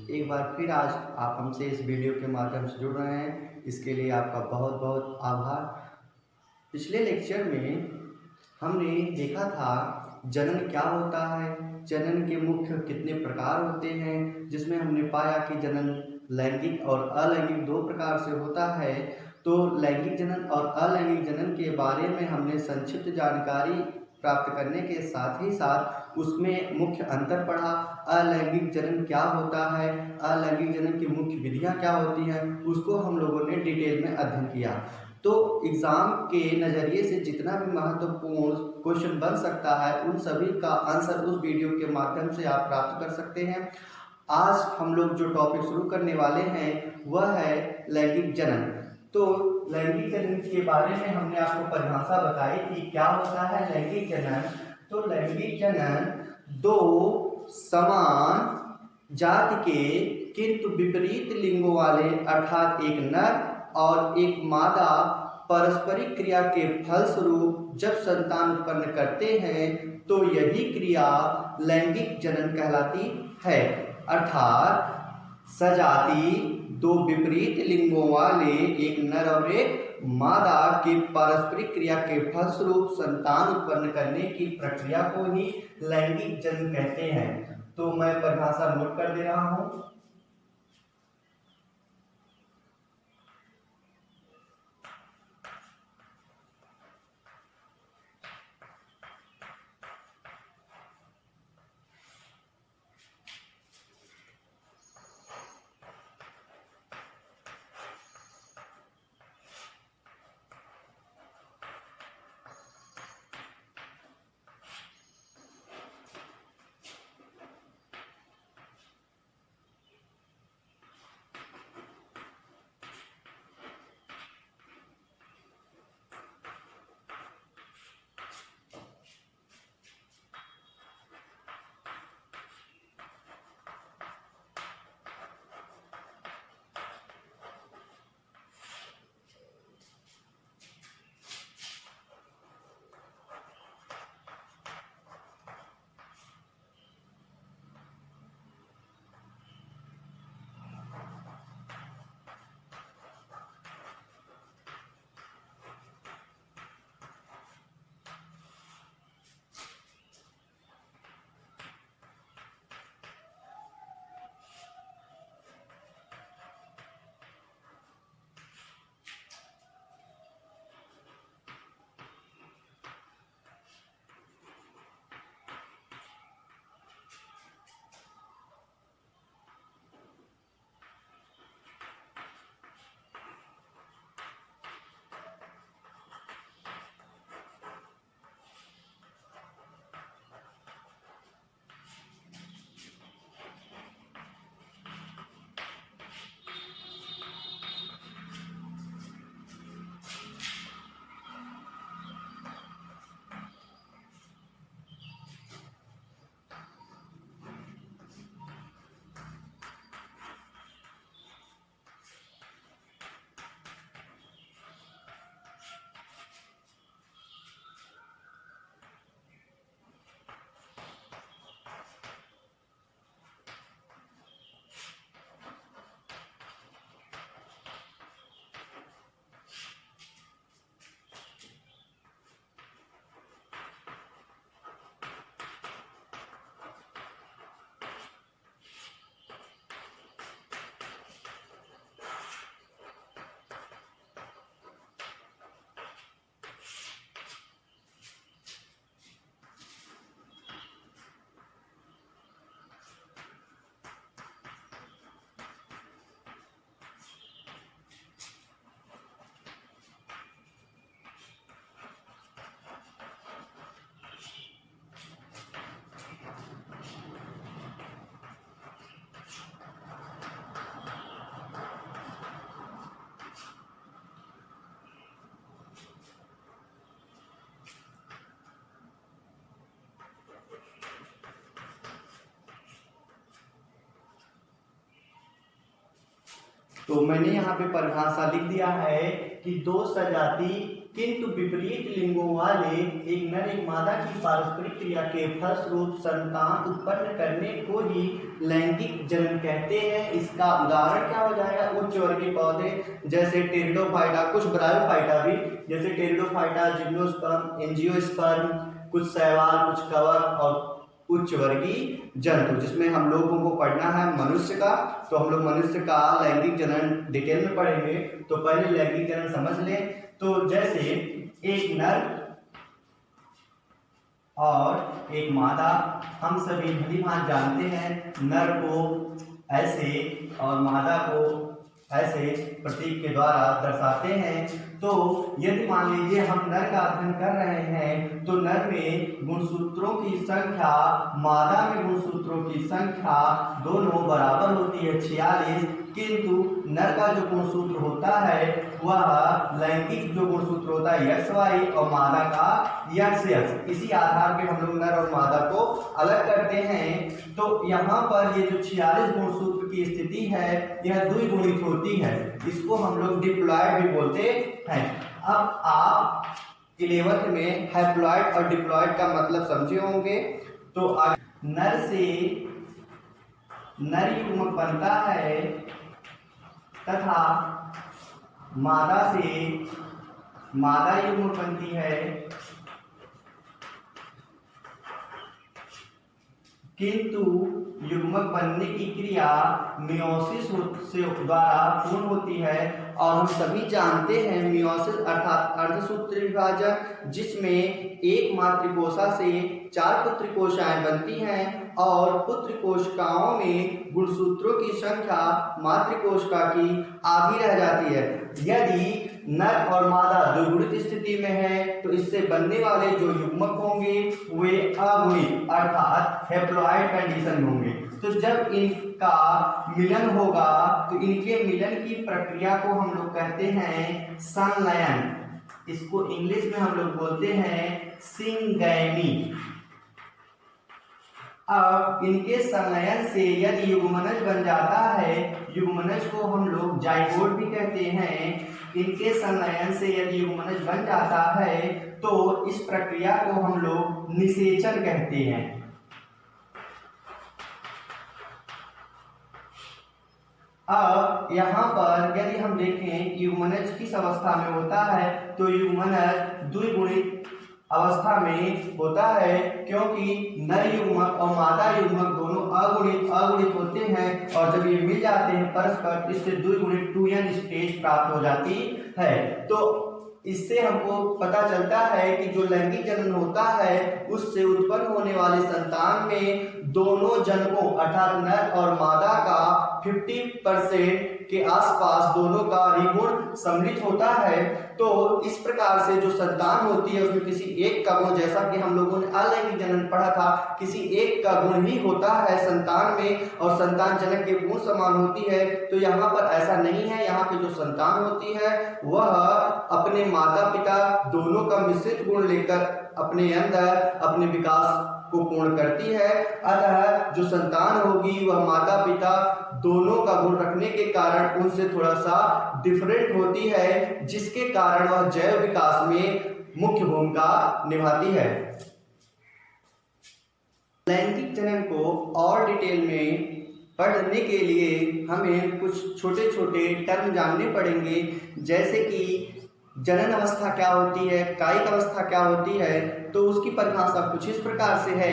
एक बार फिर आज आप हमसे इस वीडियो के माध्यम से जुड़ रहे हैं, इसके लिए आपका बहुत बहुत आभार। पिछले लेक्चर में हमने देखा था जनन क्या होता है, जनन के मुख्य कितने प्रकार होते हैं, जिसमें हमने पाया कि जनन लैंगिक और अलैंगिक दो प्रकार से होता है। तो लैंगिक जनन और अलैंगिक जनन के बारे में हमने संक्षिप्त जानकारी प्राप्त करने के साथ ही साथ उसमें मुख्य अंतर पढ़ा। अलैंगिक जनन क्या होता है, अलैंगिक जनन की मुख्य विधियां क्या होती हैं, उसको हम लोगों ने डिटेल में अध्ययन किया। तो एग्जाम के नज़रिए से जितना भी महत्वपूर्ण क्वेश्चन बन सकता है उन सभी का आंसर उस वीडियो के माध्यम से आप प्राप्त कर सकते हैं। आज हम लोग जो टॉपिक शुरू करने वाले हैं वह है लैंगिक जनन। तो लैंगिक जनन के बारे में हमने आपको परिभाषा बताई कि क्या होता है लैंगिक जनन। तो लैंगिक जनन दो समान जाति के किंतु विपरीत लिंगों वाले अर्थात एक नर और एक मादा पारस्परिक क्रिया के फलस्वरूप जब संतान उत्पन्न करते हैं तो यही क्रिया लैंगिक जनन कहलाती है। अर्थात सजाति दो विपरीत लिंगों वाले एक नर और एक मादा की पारस्परिक क्रिया के फलस्वरूप संतान उत्पन्न करने की प्रक्रिया को ही लैंगिक जनन कहते हैं। तो मैं परिभाषा नोट कर दे रहा हूं। तो मैंने यहाँ पे परिभाषा लिख दिया है कि दो सजाति किंतु विपरीत लिंगों वाले एक नर एक मादा की पारस्परिक क्रिया के फलस्वरूप संतान उत्पन्न करने को ही लैंगिक जनन कहते हैं। इसका उदाहरण क्या हो जाएगा? उच्च वर्गीय पौधे जैसे टेरिडोफाइटा, कुछ ब्रायोफाइटा भी जैसे टेरिडोफाइटा, जिम्नोस्पर्म, एंजियोस्पर्म, कुछ शैवाल, कुछ कवक और उच्च वर्गीय जंतु, जिसमें हम लोगों को पढ़ना है मनुष्य का। तो हम लोग मनुष्य का लैंगिक जनन डिटेल में पढ़ेंगे। तो पहले लैंगिक जनन समझ लें। तो जैसे एक नर और एक मादा, हम सभी भलीभांति जानते हैं नर को ऐसे और मादा को ऐसे प्रतीक के द्वारा दर्शाते हैं। तो यदि मान लीजिए हम नर का अध्ययन कर रहे हैं तो नर में गुणसूत्रों की संख्या, मादा में गुणसूत्रों की संख्या दोनों बराबर होती है 46, किंतु नर का जो गुणसूत्र होता है वह लैंगिक जो गुणसूत्र होता है XY और मादा का XX। इसी आधार पे हम लोग नर और मादा को अलग करते हैं। तो यहाँ पर ये जो 46 गुणसूत्र की स्थिति है यह द्विगुणित होती है, इसको हम लोग डिप्लॉयड भी बोलते हैं। अब आप 11th में हैप्लॉयड और डिप्लॉयड का मतलब समझे होंगे। तो नर से नर युग्मक बनता है तथा मादा से मादा युग्मक बनती है, किंतु युग्मक बनने की क्रिया मियोसिस से द्वारा पूर्ण होती है। और हम सभी जानते हैं मियोसिस अर्थात अर्धसूत्री विभाजन, जिसमें एक मातृकोशा से 4 पुत्री कोशिकाएं बनती हैं और पुत्री कोशिकाओं में गुणसूत्रों की संख्या मातृकोशिका की आधी रह जाती है। यदि नर और मादा द्विगुणित स्थिति में है तो इससे बनने वाले जो युग्मक होंगे वे अगुणित अर्थात हैप्लॉयड कंडीशन होंगे। तो जब इनका मिलन होगा तो इनके मिलन की प्रक्रिया को हम लोग कहते हैं संलयन। इसको इंग्लिश में हम लोग बोलते हैं सिंगैमी। अब इनके संलयन से यदि युग्मनज बन जाता है, युग्मनज को हम लोग जाइगोट भी कहते हैं। इनके संलयन से यदि युग्मनज बन जाता है तो इस प्रक्रिया को हम लोग निषेचन कहते हैं। अब यहाँ पर यदि हम देखें युग्मनज किस अवस्था में होता है तो युग्मनज द्विगुणित अवस्था में होता है, क्योंकि नर युग्मक और मादा युग्मक दोनों अगुणित होते हैं और जब ये मिल जाते हैं परस्पर इससे द्विगुणित 2n स्टेज प्राप्त हो जाती है। तो इससे हमको पता चलता है कि जो लैंगिक जनन होता है उससे उत्पन्न होने वाले संतान में दोनों जनकों अर्थात नर और मादा का 50% के आसपास दोनों का ही गुण सम्मिलित होता है। तो इस प्रकार से जो संतान होती है उसमें किसी एक का गुण, जैसा कि हम लोगों ने अलैंगिक जनन पढ़ा था, किसी एक का गुण ही होता है संतान में और संतान जनक के गुण समान होती है। तो यहाँ पर ऐसा नहीं है। यहाँ पे जो संतान होती है वह अपने माता पिता दोनों का मिश्रित गुण लेकर अपने अंदर अपने विकास को पूर्ण करती है। अतः जो संतान होगी वह माता पिता दोनों का गुण रखने के कारण उनसे थोड़ा सा डिफरेंट होती है, जिसके कारण वह जैव विकास में मुख्य भूमिका निभाती है। लैंगिक जनन को और डिटेल में पढ़ने के लिए हमें कुछ छोटे छोटे टर्म जानने पड़ेंगे, जैसे कि जनन अवस्था क्या होती है, कायिक अवस्था क्या होती है। तो उसकी परिभाषा कुछ इस प्रकार से है।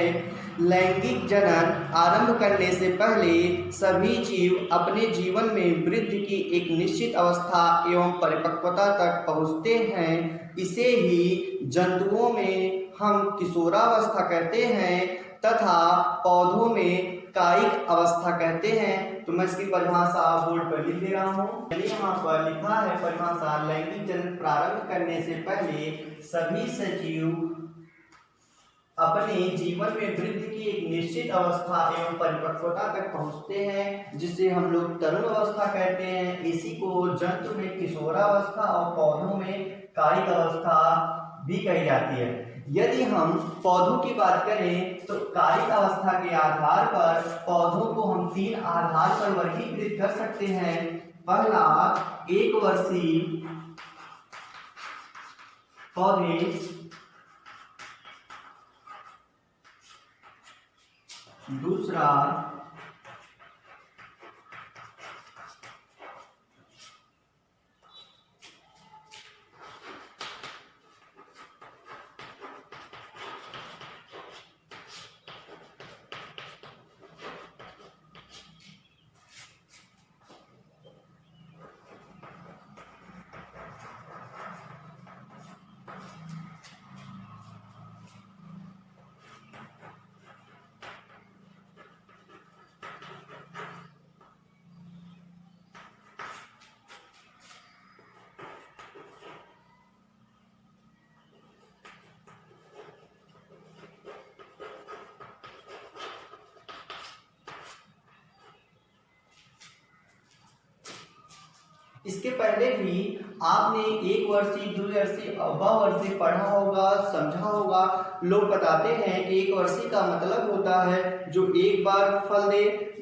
लैंगिक जनन आरंभ करने से पहले सभी जीव अपने जीवन में वृद्धि की एक निश्चित अवस्था एवं परिपक्वता तक पहुँचते हैं। इसे ही जंतुओं में हम किशोरावस्था कहते हैं तथा पौधों में कायिक अवस्था कहते हैं। तो मैं इसकी परिभाषा बोर्ड पर लिख दे रहा हूँ। यहाँ पर लिखा है परिभाषा, लैंगिक जनन प्रारंभ करने से पहले सभी सजीव अपने जीवन में वृद्धि की एक निश्चित अवस्था एवं परिपक्वता तक पहुँचते हैं, जिसे हम लोग तरुण अवस्था कहते हैं। इसी को जंतु में किशोरावस्था और पौधों में कायिक अवस्था भी कही जाती है। यदि हम पौधों की बात करें तो कायिक अवस्था के आधार पर पौधों को हम 3 आधार पर वर्गीकृत कर सकते हैं। पहला 1 वर्षीय पौधे दूसरा इसके पहले भी आपने एक वर्षीय, द्विवर्षीय और बहुवर्षीय पढ़ा होगा, समझा होगा। लोग बताते हैं कि एक वर्षीय का मतलब होता है जो एक बार फल दे,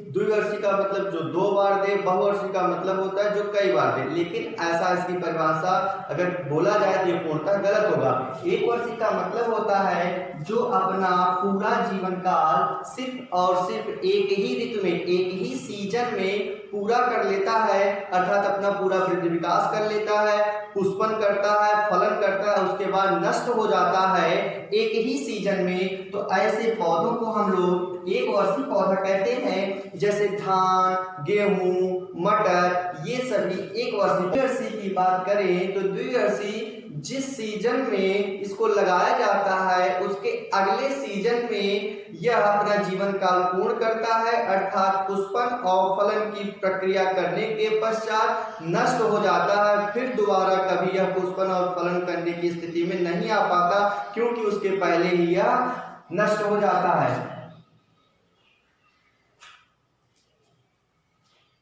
द्विवर्षीय का मतलब जो 2 बार दे, बहुवर्षीय का मतलब होता है जो कई बार दे। लेकिन ऐसा इसकी परिभाषा अगर बोला जाए तो ये पूर्णतः गलत होगा। एक वर्षीय का मतलब होता है जो अपना पूरा जीवन काल सिर्फ और सिर्फ एक ही ऋतु में, एक ही सीजन में पूरा कर लेता है, अर्थात अपना पूरा वृद्धि विकास कर लेता है, पुष्पन करता है, फलन करता है, उसके बाद नष्ट हो जाता है एक ही सीजन में। तो ऐसे पौधों को हम लोग एक वर्षीय पौधा कहते हैं। जैसे धान, गेहूं, मटर, ये सभी एक वर्षीय। द्विवर्षीय की बात करें तो द्विवर्षीय जिस सीजन में इसको लगाया जाता है उसके अगले सीजन में यह अपना जीवन काल पूर्ण करता है, अर्थात पुष्पन और फलन की प्रक्रिया करने के पश्चात नष्ट हो जाता है। फिर दोबारा कभी यह पुष्पन और फलन करने की स्थिति में नहीं आ पाता, क्योंकि उसके पहले ही यह नष्ट हो जाता है।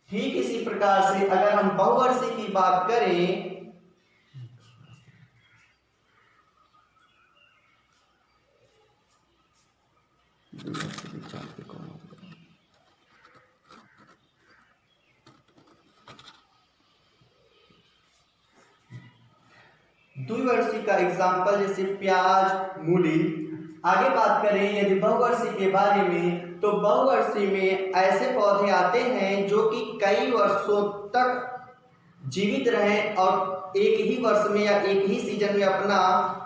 ठीक इसी प्रकार से अगर हम बहुवर्षीय की बात करें द्विवर्षीय का एग्जाम्पल जैसे प्याज, मूली। आगे बात करें यदि बहुवर्षीय के बारे में तो बहुवर्षीय में ऐसे पौधे आते हैं जो कि कई वर्षों तक जीवित रहें और एक ही वर्ष में या एक ही सीजन में अपना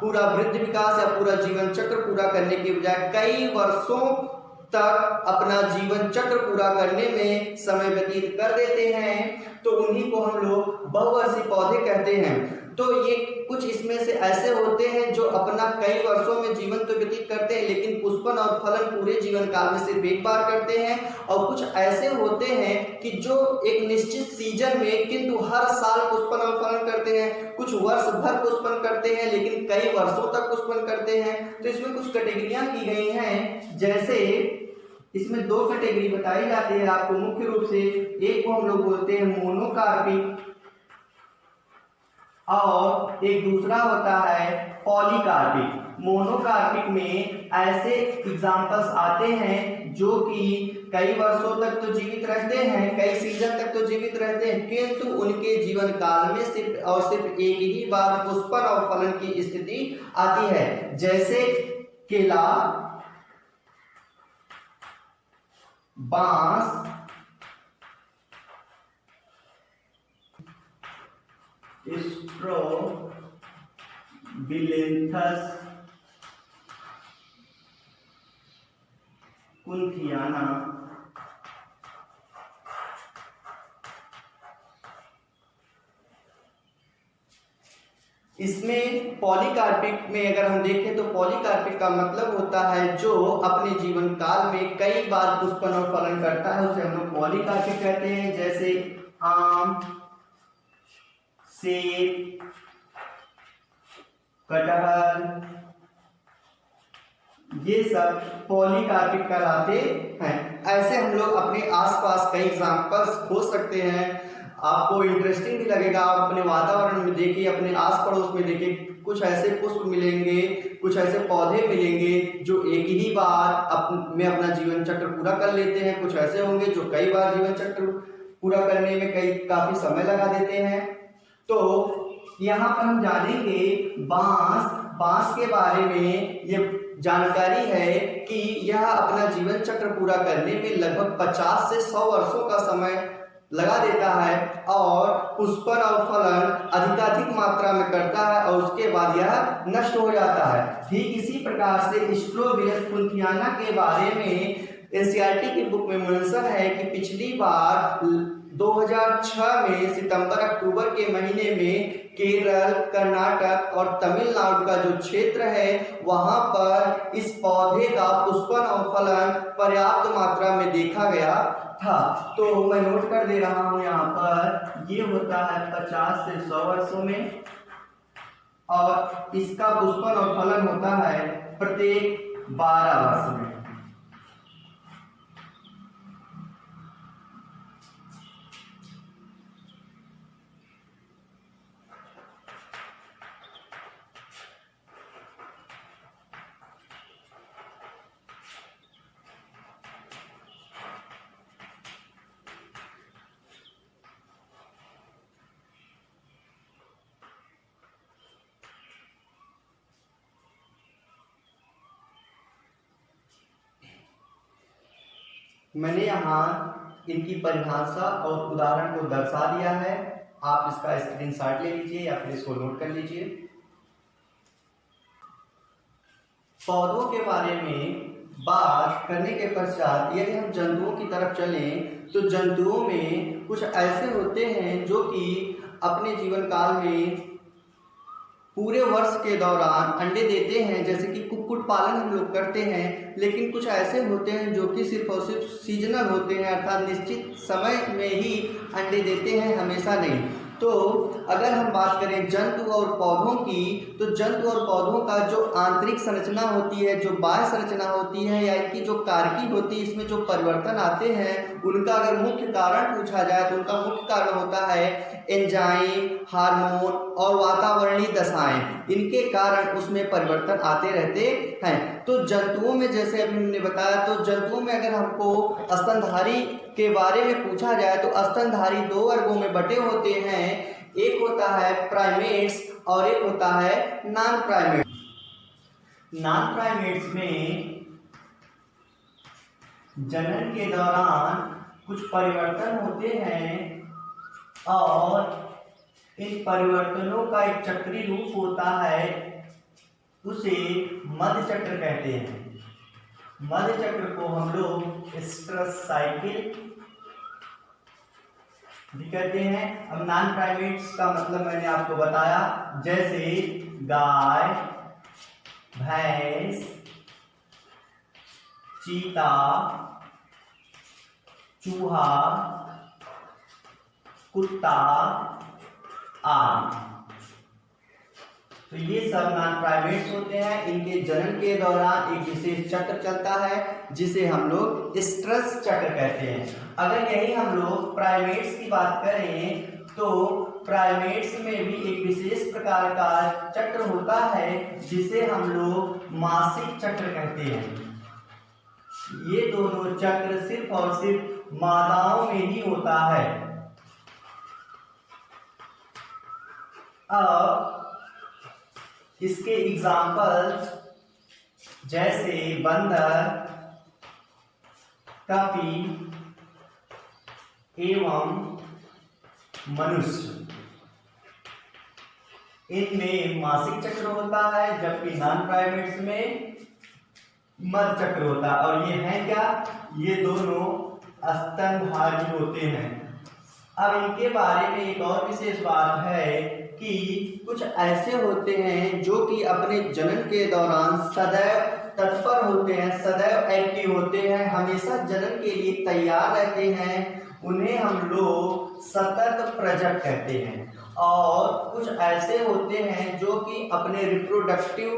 पूरा वृद्धि विकास या पूरा जीवन चक्र पूरा करने के बजाय कई वर्षों तक अपना जीवन चक्र पूरा करने में समय व्यतीत कर देते हैं, तो उन्हीं को हम लोग बहुवर्षीय पौधे कहते हैं। तो ये कुछ इसमें से ऐसे होते हैं जो अपना कई वर्षों में जीवन तो व्यतीत करते हैं, लेकिन पुष्पन और फलन पूरे जीवन काल में सिर्फ एक बार करते हैं। और कुछ ऐसे होते हैं कि जो एक निश्चित सीजन में किंतु हर साल पुष्पन और फलन करते हैं, कुछ वर्ष भर पुष्पन करते हैं लेकिन कई वर्षों तक पुष्पन करते हैं। तो इसमें कुछ कैटेगरियां की गई हैं। जैसे इसमें 2 कैटेगरी बताई जाती है आपको मुख्य रूप से। एक को हम लोग बोलते हैं मोनोकार्पिक और एक दूसरा होता है पॉलीकार्पिक। मोनोकार्पिक में ऐसे एग्जाम्पल्स आते हैं जो कि कई वर्षों तक तो जीवित रहते हैं, कई सीजन तक तो जीवित रहते हैं, किंतु उनके जीवन काल में सिर्फ और सिर्फ एक ही बार पुष्पन और फलन की स्थिति आती है। जैसे केला, बांस, स्ट्रोबिलेंथस, कुंथियाना, इसमें पॉलीकार्पिक में अगर हम देखें तो पॉलीकार्पिक का मतलब होता है जो अपने जीवन काल में कई बार पुष्पन और फलन करता है, उसे हम लोग पॉलीकार्पिक कहते हैं। जैसे आम, सेब, कटहल, ये सब पॉलीकार्पिक कहलाते हैं। ऐसे हम लोग अपने आसपास कई एग्जांपल्स खोज सकते हैं। आपको इंटरेस्टिंग भी लगेगा। आप अपने वातावरण में देखिए, अपने आस पड़ोस में देखिए, कुछ ऐसे पुष्प मिलेंगे, कुछ ऐसे पौधे मिलेंगे जो एक ही बार में अपना जीवन चक्र पूरा कर लेते हैं। कुछ ऐसे होंगे जो कई बार जीवन चक्र पूरा करने में काफी समय लगा देते हैं। तो यहाँ पर हम जानेंगे बांस के बारे में। ये जानकारी है कि यह अपना जीवन चक्र पूरा करने में लगभग 50 से 100 वर्षों का समय लगा देता है और पुष्पन और फलन अधिकाधिक मात्रा में करता है और उसके बाद यह नष्ट हो जाता है। ठीक इसी प्रकार से स्ट्रोबिलस कुंथियाना के बारे में एनसीईआरटी की बुक में मेंशन है कि पिछली बार 2006 में सितंबर अक्टूबर के महीने में केरल, कर्नाटक और तमिलनाडु का जो क्षेत्र है वहां पर इस पौधे का पुष्पन और फलन पर्याप्त मात्रा में देखा गया था। तो मैं नोट कर दे रहा हूं यहाँ पर, ये होता है 50 से 100 वर्षों में और इसका पुष्पन और फलन होता है प्रत्येक 12 वर्ष में। मैंने यहाँ इनकी परिभाषा और उदाहरण को दर्शा दिया है, आप इसका स्क्रीनशॉट ले लीजिए या फिर इसको नोट कर लीजिए। पौधों के बारे में बात करने के पश्चात यदि हम जंतुओं की तरफ चलें तो जंतुओं में कुछ ऐसे होते हैं जो कि अपने जीवन काल में पूरे वर्ष के दौरान अंडे देते हैं, जैसे कि कुक्कुट पालन हम लोग करते हैं। लेकिन कुछ ऐसे होते हैं जो कि सिर्फ और सिर्फ सीजनल होते हैं, अर्थात निश्चित समय में ही अंडे देते हैं, हमेशा नहीं। तो अगर हम बात करें जंतु और पौधों की, तो जंतु और पौधों का जो आंतरिक संरचना होती है, जो बाह्य संरचना होती है या इनकी जो कारकी होती है, इसमें जो परिवर्तन आते हैं उनका अगर मुख्य कारण पूछा जाए तो उनका मुख्य कारण होता है एंजाइम, हार्मोन और वातावरणीय दशाएं। इनके कारण उसमें परिवर्तन आते रहते हैं। तो जंतुओं में जैसे अभी हमने बताया, तो जंतुओं में अगर हमको स्तनधारी के बारे में पूछा जाए तो स्तनधारी 2 वर्गों में बटे होते हैं। एक होता है प्राइमेट्स और एक होता है नॉन प्राइमेट्स। नॉन प्राइमेट्स में जनन के दौरान कुछ परिवर्तन होते हैं और इन परिवर्तनों का एक चक्रीय रूप होता है, उसे मध्य चक्र कहते हैं। मध्य चक्र को हम लोग स्ट्रेस साइकिल भी कहते हैं। अब नॉन प्राइमेट्स का मतलब मैंने आपको बताया, जैसे गाय, भैंस, चीता, चूहा, कुत्ता आदि। तो ये सब नॉन प्राइमेट्स होते हैं। इनके जनन के दौरान एक विशेष चक्र चलता है जिसे हम लोग स्ट्रेस चक्र कहते हैं। अगर यही हम लोग प्राइमेट्स की बात करें तो प्राइमेट्स में भी एक विशेष प्रकार का चक्र होता है जिसे हम लोग मासिक चक्र कहते हैं। ये दोनों चक्र सिर्फ और सिर्फ मादाओं में ही होता है। अब इसके एग्जाम्पल्स जैसे बंदर, कपी एवं मनुष्य, इनमें मासिक चक्र होता है, जबकि नॉन प्राइमेट्स में मध्य चक्र होता है। और ये है क्या? ये दोनों स्तनधारी होते हैं। अब इनके बारे में एक और विशेष बात है कि कुछ ऐसे होते हैं जो कि अपने जनन के दौरान सदैव तत्पर होते हैं, सदैव एक्टिव होते हैं, हमेशा जनन के लिए तैयार रहते हैं। उन्हें हम लोग सतत प्रजक कहते हैं। और कुछ ऐसे होते हैं जो कि अपने रिप्रोडक्टिव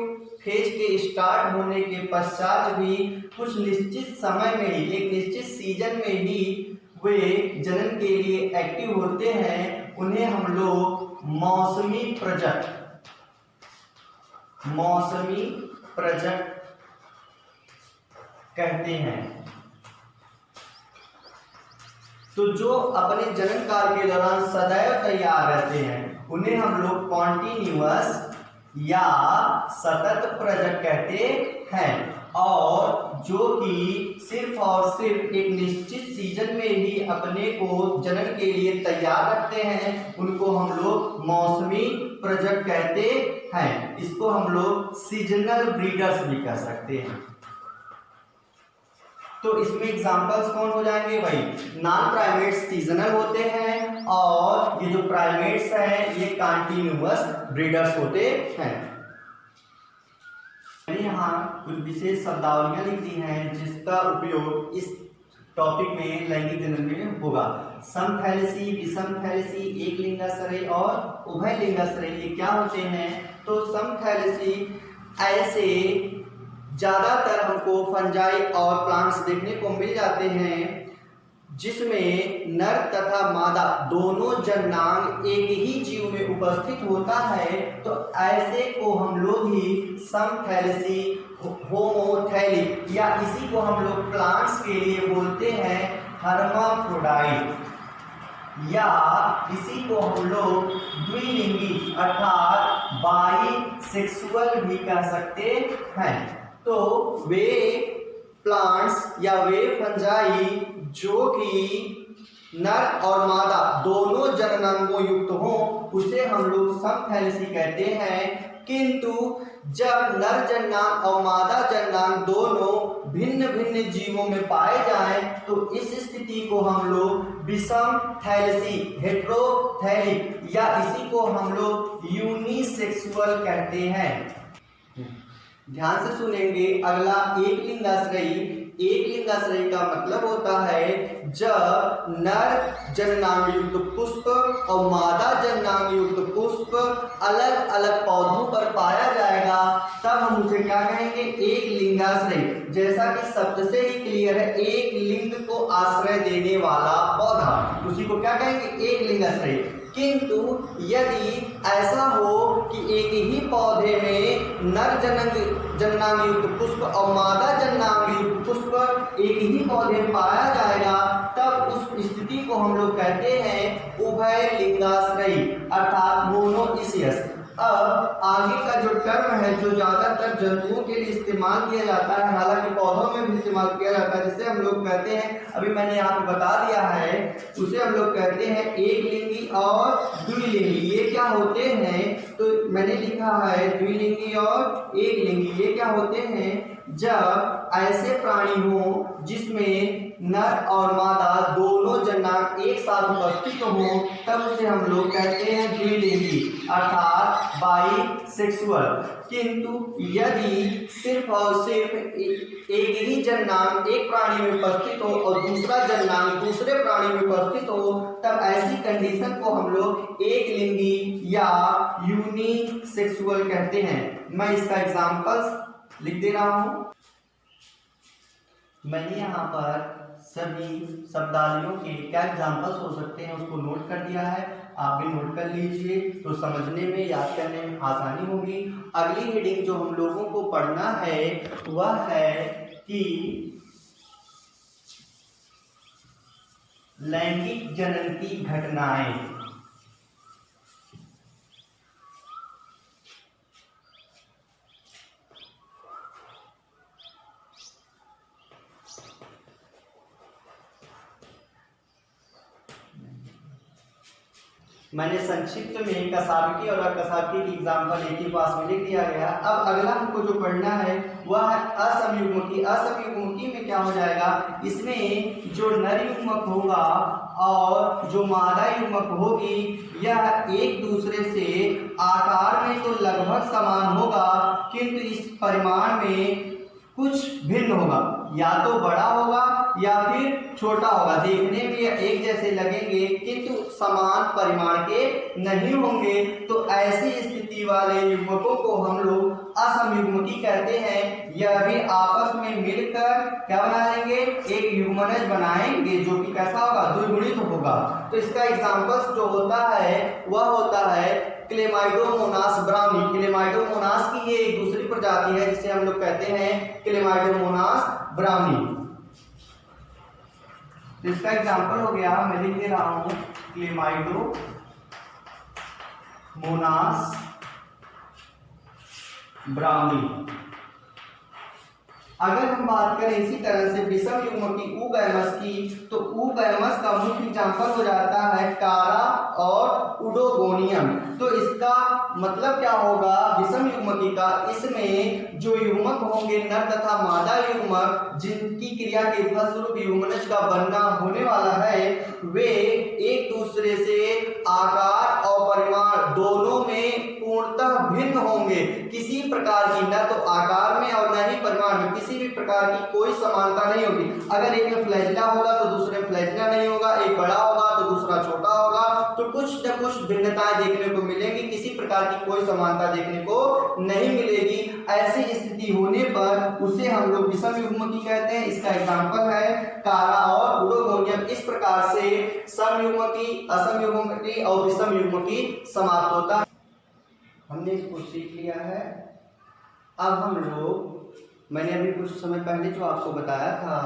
फेज के स्टार्ट होने के पश्चात भी कुछ निश्चित समय में ही, एक निश्चित सीजन में ही वे जनन के लिए एक्टिव होते हैं। उन्हें हम लोग मौसमी प्रजक कहते हैं। तो जो अपने जनन काल के दौरान सदैव तैयार रहते हैं उन्हें हम लोग कॉन्टिन्यूअस या सतत प्रजक कहते हैं, और जो कि सिर्फ और सिर्फ एक निश्चित सीजन में ही अपने को जनन के लिए तैयार रखते हैं, उनको हम लोग मौसमी प्रजक कहते हैं। इसको हम लोग सीजनल ब्रीडर्स भी कह सकते हैं। तो इसमें एग्जांपल्स कौन हो जाएंगे भाई? नॉन प्राइमेट्स सीजनल होते हैं, और ये जो प्राइमेट्स हैं ये कॉन्टिन्यूअस ब्रीडर्स होते हैं। मैंने यहाँ कुछ विशेष शब्दावलियां लिख दी हैं जिसका उपयोग इस टॉपिक में लैंगिक जनन में होगा। समथैलेसी, विषमथैलेसी, एक लिंगाश्रय और उभय लिंगाश्रय, ये क्या होते हैं? तो समथैलेसी ऐसे ज्यादातर हमको फंजाई और प्लांट्स देखने को मिल जाते हैं जिसमें नर तथा मादा दोनों जननांग एक ही जीव में उपस्थित होता है, तो ऐसे को हम लोग ही समथैलेसी, होमोथैलिक, या इसी को हम लोग प्लांट्स के लिए बोलते हैं हर्माफ्रोडाइट, या इसी को हम लोग द्विलिंगी अर्थात बाइसेक्सुअल भी कह सकते हैं। तो वे प्लांट्स या वे फंजाई जो कि नर और मादा दोनों जननांगों युक्त हों, उसे हम लोग समथैलेसी कहते हैं। किंतु जब नर जननांग और मादा जननांग दोनों भिन्न भिन्न जीवों में पाए जाएं, तो इस स्थिति को हम लोग विषमथैलेसी, हेटेरोथैलिक, या इसी को हम लोग यूनिसेक्सुअल कहते हैं। ध्यान से सुनेंगे। अगला एक लिंगाश्रयी। एक लिंगाश्रयी का मतलब होता है जब नर जननांग युक्त पुष्प और मादा जननांग युक्त पुष्प अलग अलग पौधों पर पाया जाएगा, तब हम उसे क्या कहेंगे? एक लिंगाश्रयी। जैसा कि शब्द से ही क्लियर है, एक लिंग को आश्रय देने वाला पौधा, उसी को क्या कहेंगे? एक लिंगाश्रयी। किंतु यदि ऐसा हो कि एक ही पौधे में नर जननांग युक्त पुष्प और मादा जननांग युक्त पुष्प एक ही पौधे में पाया जाएगा, तब उस स्थिति को हम लोग कहते हैं उभय लिंगाश्रयी अर्थात मोनोइसियस। अब आगे का जो टर्म है जो ज्यादातर जंतुओं के लिए इस्तेमाल किया जाता है, हालांकि पौधों में भी इस्तेमाल किया जाता है, जिसे हम लोग कहते हैं, अभी मैंने यहाँ पे बता दिया है, उसे हम लोग कहते हैं एक लिंगी और द्विलिंगी। ये क्या होते हैं? तो मैंने लिखा है द्विलिंगी और एक लिंगी। ये क्या होते हैं? जब ऐसे प्राणी हो जिसमें नर और मादा दोनों जननांग एक साथ उपस्थित हो, तब उसे हम लोग कहते हैं द्विलिंगी अर्थात बाइसेक्सुअल। किंतु यदि सिर्फ और सिर्फ एक ही जननांग एक प्राणी में उपस्थित हो और दूसरा जननांग दूसरे प्राणी में उपस्थित हो, तब ऐसी कंडीशन को हम लोग एक लिंगी या यूनिसेक्सुअल कहते हैं। मैं इसका एग्जांपल्स लिख दे रहा हूं। मैंने यहाँ पर सभी शब्दावलियों के क्या एग्जांपल्स हो सकते हैं उसको नोट कर दिया है, आप भी नोट कर लीजिए, तो समझने में, याद करने में आसानी होगी। अगली हेडिंग जो हम लोगों को पढ़ना है वह है कि लैंगिक जनन की घटनाएं। मैंने संक्षिप्त में कसाबकी और अकसाबकी की एग्जाम्पल एक ही पास में लिख दिया गया। अब अगला हमको जो पढ़ना है वह है असमयुग्मकी। असमयुग्मकी में क्या हो जाएगा? इसमें जो नर युग्मक होगा और जो मादा युग्मक होगी, यह एक दूसरे से आकार में तो लगभग समान होगा, किंतु इस परिमाण में कुछ भिन्न होगा, या तो बड़ा होगा या फिर छोटा होगा। देखने में एक जैसे लगेंगे किंतु समान परिमाण के नहीं होंगे। तो ऐसी स्थिति वाले युग्मकों को हम लोग असमयुग्मकी कहते हैं। यह भी आपस में मिलकर क्या बनाएंगे? एक युग्मनज बनाएंगे जो कि कैसा होगा? द्विगुणित होगा। तो इसका एग्जांपल्स जो होता है वह होता है क्लेमाइडोमोनास ब्राउनी। क्लेमाइडोमोनास की ये एक दूसरी प्रजाति है जिसे हम लोग कहते हैं क्लेमाइडोमोनास ब्राउनी। इसका एग्जांपल हो गया, मैं लिख दे रहा हूं क्लेमाइडोमोनास मोनास ब्राह्मी। अगर हम बात करें इसी तरह से विषम युग्म की ऊगैमस की, तो ऊगैमस का मुख्य एग्जाम्पल हो जाता है कारा और उडोगोनियम। तो इसका मतलब क्या होगा विषम युग्मकी का, इसमें जो युग्मक होंगे नर तथा मादा युग्मक, जिनकी क्रिया के फलस्वरूप युग्मनज का बनना होने वाला है, वे एक दूसरे से आकार और परिमाण दोनों में पूर्णतः भिन्न होंगे। किसी प्रकार की न तो आकार में और न ही परिमाण में किसी भी प्रकार की कोई समानता नहीं होगी। अगर एक में फ्लैजिला होगा तो दूसरे में फ्लैजिला नहीं होगा, एक बड़ा होगा तो दूसरा छोटा होगा, तो कुछ न कुछ भिन्नताएं देखने को मिलेंगी, किसी प्रकार की कोई समानता देखने को नहीं मिलेगी। ऐसी स्थिति होने पर उसे हम लोग विषम युग्मकी कहते हैं। इसका एग्जाम्पल है कारा और उडोगोनियम। इस प्रकार से सम युग्मकी, असम युग्मकी और विषम युग्मकी समाप्त होता है। हमने इसको सीख लिया है। अब हम लोग, मैंने अभी कुछ समय पहले जो आपको बताया था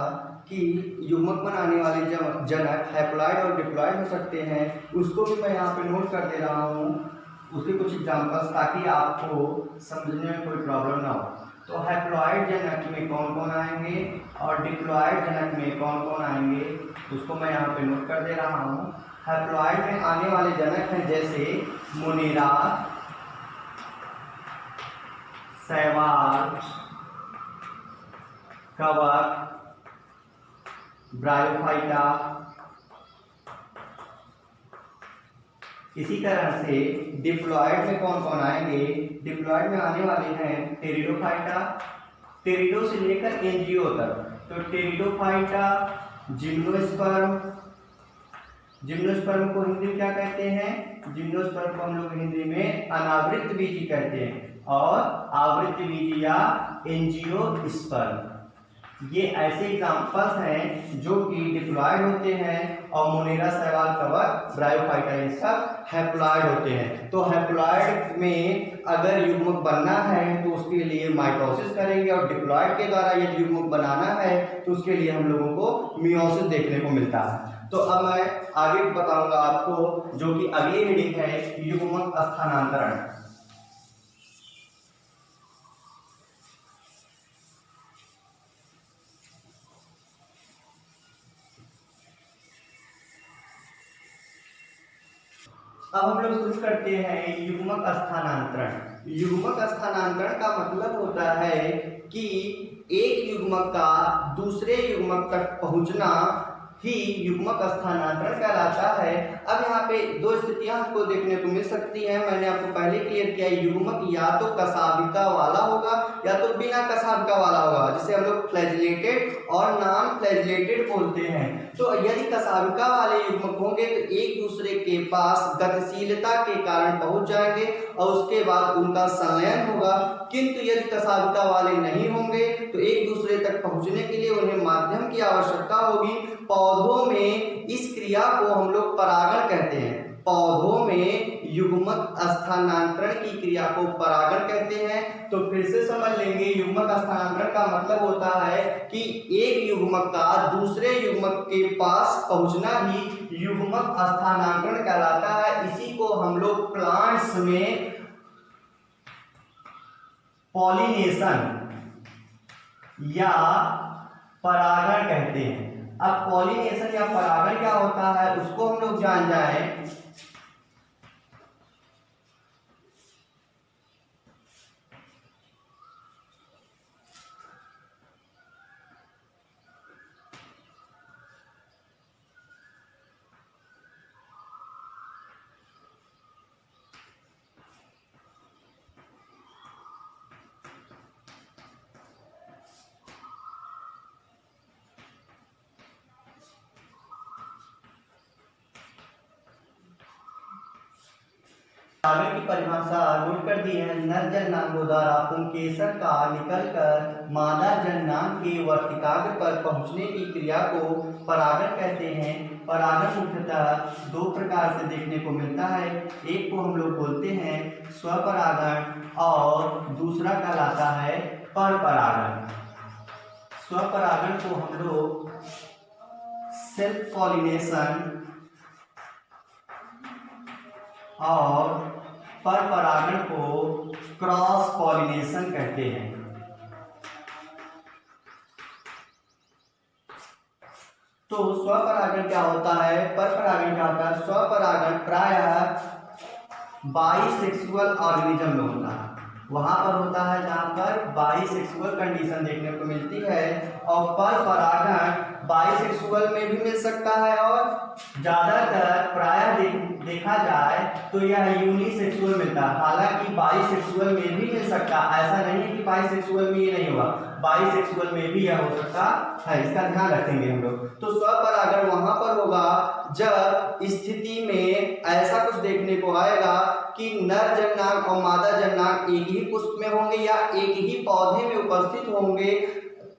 कि युग्मक बनाने वाले जनक हैप्लॉइड और डिप्लॉइड हो सकते हैं, उसको भी मैं यहाँ पे नोट कर दे रहा हूँ, उसके कुछ एग्जांपल्स, ताकि आपको समझने में कोई प्रॉब्लम ना हो। तो हैप्लॉइड जनक में कौन कौन आएंगे और डिप्लॉइड जनक में कौन कौन आएंगे, उसको मैं यहाँ पे नोट कर दे रहा हूँ। हैप्लॉइड में आने वाले जनक हैं जैसे मोनेरा, शैवाल, कवक, ब्रायोफाइटा। इसी तरह से डिप्लॉइड में कौन कौन आएंगे, डिप्लॉइड में आने वाले हैं टेरिडोफाइटा, टेरिडो से लेकर एंजियो तक। तो टेरिडोफाइटा, जिम्नोस्पर्म, जिम्नोस्पर्म को हिंदी में क्या कहते हैं, जिम्नोस्पर्म को हम लोग हिंदी में अनावृत बीजी कहते हैं, और आवृत बीजी या एंजियोस्पर्म। ये ऐसे एग्जाम्पल्स हैं जो कि डिप्लॉइड होते हैं, और मोनेरा, शैवाल, कवक, ब्रायोफाइटा ये सब हैप्लॉइड होते हैं। तो हैप्लॉइड में अगर युग्मक बनना है तो उसके लिए माइटोसिस करेंगे, और डिप्लॉइड के द्वारा यदि युग्मक बनाना है तो उसके लिए हम लोगों को मियोसिस देखने को मिलता है। तो अब मैं आगे बताऊंगा आपको, जो कि अगली रीडिंग है, युग्मक स्थानांतरण। अब हम लोग शुरू करते हैं युग्मक स्थानांतरण। युग्मक स्थानांतरण का मतलब होता है कि एक युग्मक का दूसरे युग्मक तक पहुंचना ही युग्मक स्थानांतरण कहलाता है। अब यहाँ पे दो स्थितियां हमको देखने को मिल सकती हैं। मैंने आपको पहले क्लियर किया, युग्मक या तो कशाभिका वाला होगा या तो बिना कशाभिका वाला होगा, जिसे हम लोग फ्लैजिलेटेड और नॉन फ्लैजिलेटेड बोलते हैं। तो यदि कशाभिका वाले युग्मक होंगे तो एक दूसरे के पास गतिशीलता के कारण पहुंच जाएंगे और उसके बाद उनका संलयन होगा। किंतु यदि कशाभिका वाले नहीं होंगे तो एक दूसरे तक पहुंचने के लिए उन्हें माध्यम की आवश्यकता होगी। पौधों में इस क्रिया को हम लोग परागण कहते हैं। पौधों में युग्मक स्थानांतरण की क्रिया को परागण कहते हैं। तो फिर से समझ लेंगे, युग्मक स्थानांतरण का मतलब होता है कि एक युग्मक का दूसरे युग्मक के पास पहुंचना ही युग्मक स्थानांतरण कहलाता है। इसी को हम लोग प्लांट्स में पॉलिनेशन या परागण कहते हैं। अब पॉलिनेशन या परागण क्या होता है उसको हम लोग जान जाएं। परागण की परिभाषा नोट कर दी है। नर जननांगों द्वारा पुंकेसर का निकलकर मादा जननांग के वर्तिकाग्र पर पहुंचने की क्रिया को परागण कहते हैं। परागण मुख्यतः दो प्रकार से देखने को मिलता है। एक को हम लोग बोलते हैं स्वपरागण और दूसरा कहलाता है परपरागण। स्वपरागण को हम लोग सेल्फ पॉलिनेशन और पर परागण को क्रॉस पॉलिनेशन कहते हैं। तो स्वपरागण क्या होता है, पर परागण क्या होता है? स्वपरागण प्रायः बाइसेक्सुअल ऑर्गेनिज्म में होता है, वहां पर होता है जहां पर बाइसेक्सुअल कंडीशन देखने को मिलती है। और पर परागण बाइसेक्सुअल में भी मिल सकता है और ज्यादातर प्रायः देखा जाए तो यह यूनिसेक्सुअल मिलता है। हालांकि बाइसेक्सुअल में भी मिल सकता है, ऐसा नहीं है कि बाइसेक्सुअल में ये नहीं होगा, बाइसेक्सुअल में भी यह हो सकता है, इसका ध्यान रखेंगे हम लोग। तो स्वपरागण वहां पर होगा जब स्थिति में ऐसा कुछ देखने को आएगा कि नर जननांग और मादा जननांग एक ही पुष्प में होंगे या एक ही पौधे में उपस्थित होंगे,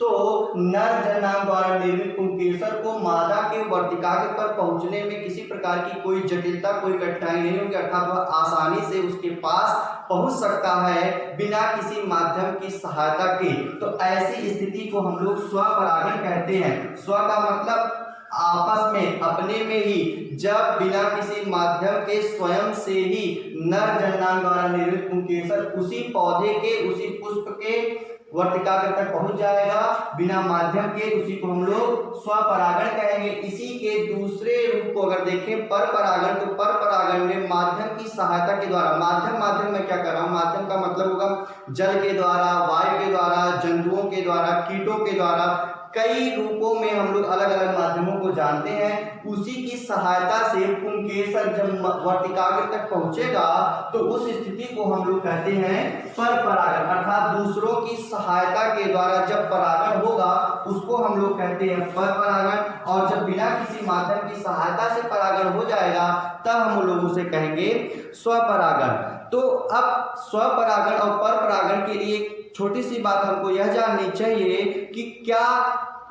तो नर जननांग द्वारा निर्मित पुंकेसर को मादा के वर्तिकाग्र पर पहुंचने में किसी प्रकार की कोई जटिलता, कोई कठिनाई नहीं होगी, अर्थात वह आसानी से उसके पास पहुंच सकता है बिना किसी माध्यम की सहायता के। तो ऐसी स्थिति को हम लोग स्वपरागण कहते हैं। स्व का मतलब आपस में, अपने में ही, जब बिना किसी माध्यम के स्वयं से ही नर जननांग द्वारा निर्मित पुंकेसर उसी पौधे के, उसी पुष्प के वर्तिकाग्र तक पहुंच जाएगा बिना माध्यम के, उसी को हम लोग स्वपरागण कहेंगे। इसी के दूसरे रूप को अगर देखें पर परागण, तो पर परागण में माध्यम की सहायता के द्वारा, माध्यम में क्या कर रहा हूं, माध्यम का मतलब होगा जल के द्वारा, वायु के द्वारा, जंतुओं के द्वारा, कीटों के द्वारा, कई रूपों में हम लोग अलग अलग माध्यमों को जानते हैं। उसी की सहायता से पुंकेसर जब वर्तिकाग्र तक पहुंचेगा तो उस स्थिति को हम लोग कहते हैं पर परागण, अर्थात दूसरों की सहायता के द्वारा जब परागण होगा उसको हम लोग कहते हैं पर परागण। और जब बिना किसी माध्यम की सहायता से परागण हो जाएगा तब हम लोग उसे कहेंगे स्वपरागण। तो अब स्वपरागण और पर परागण के लिए छोटी सी बात हमको यह जाननी चाहिए कि क्या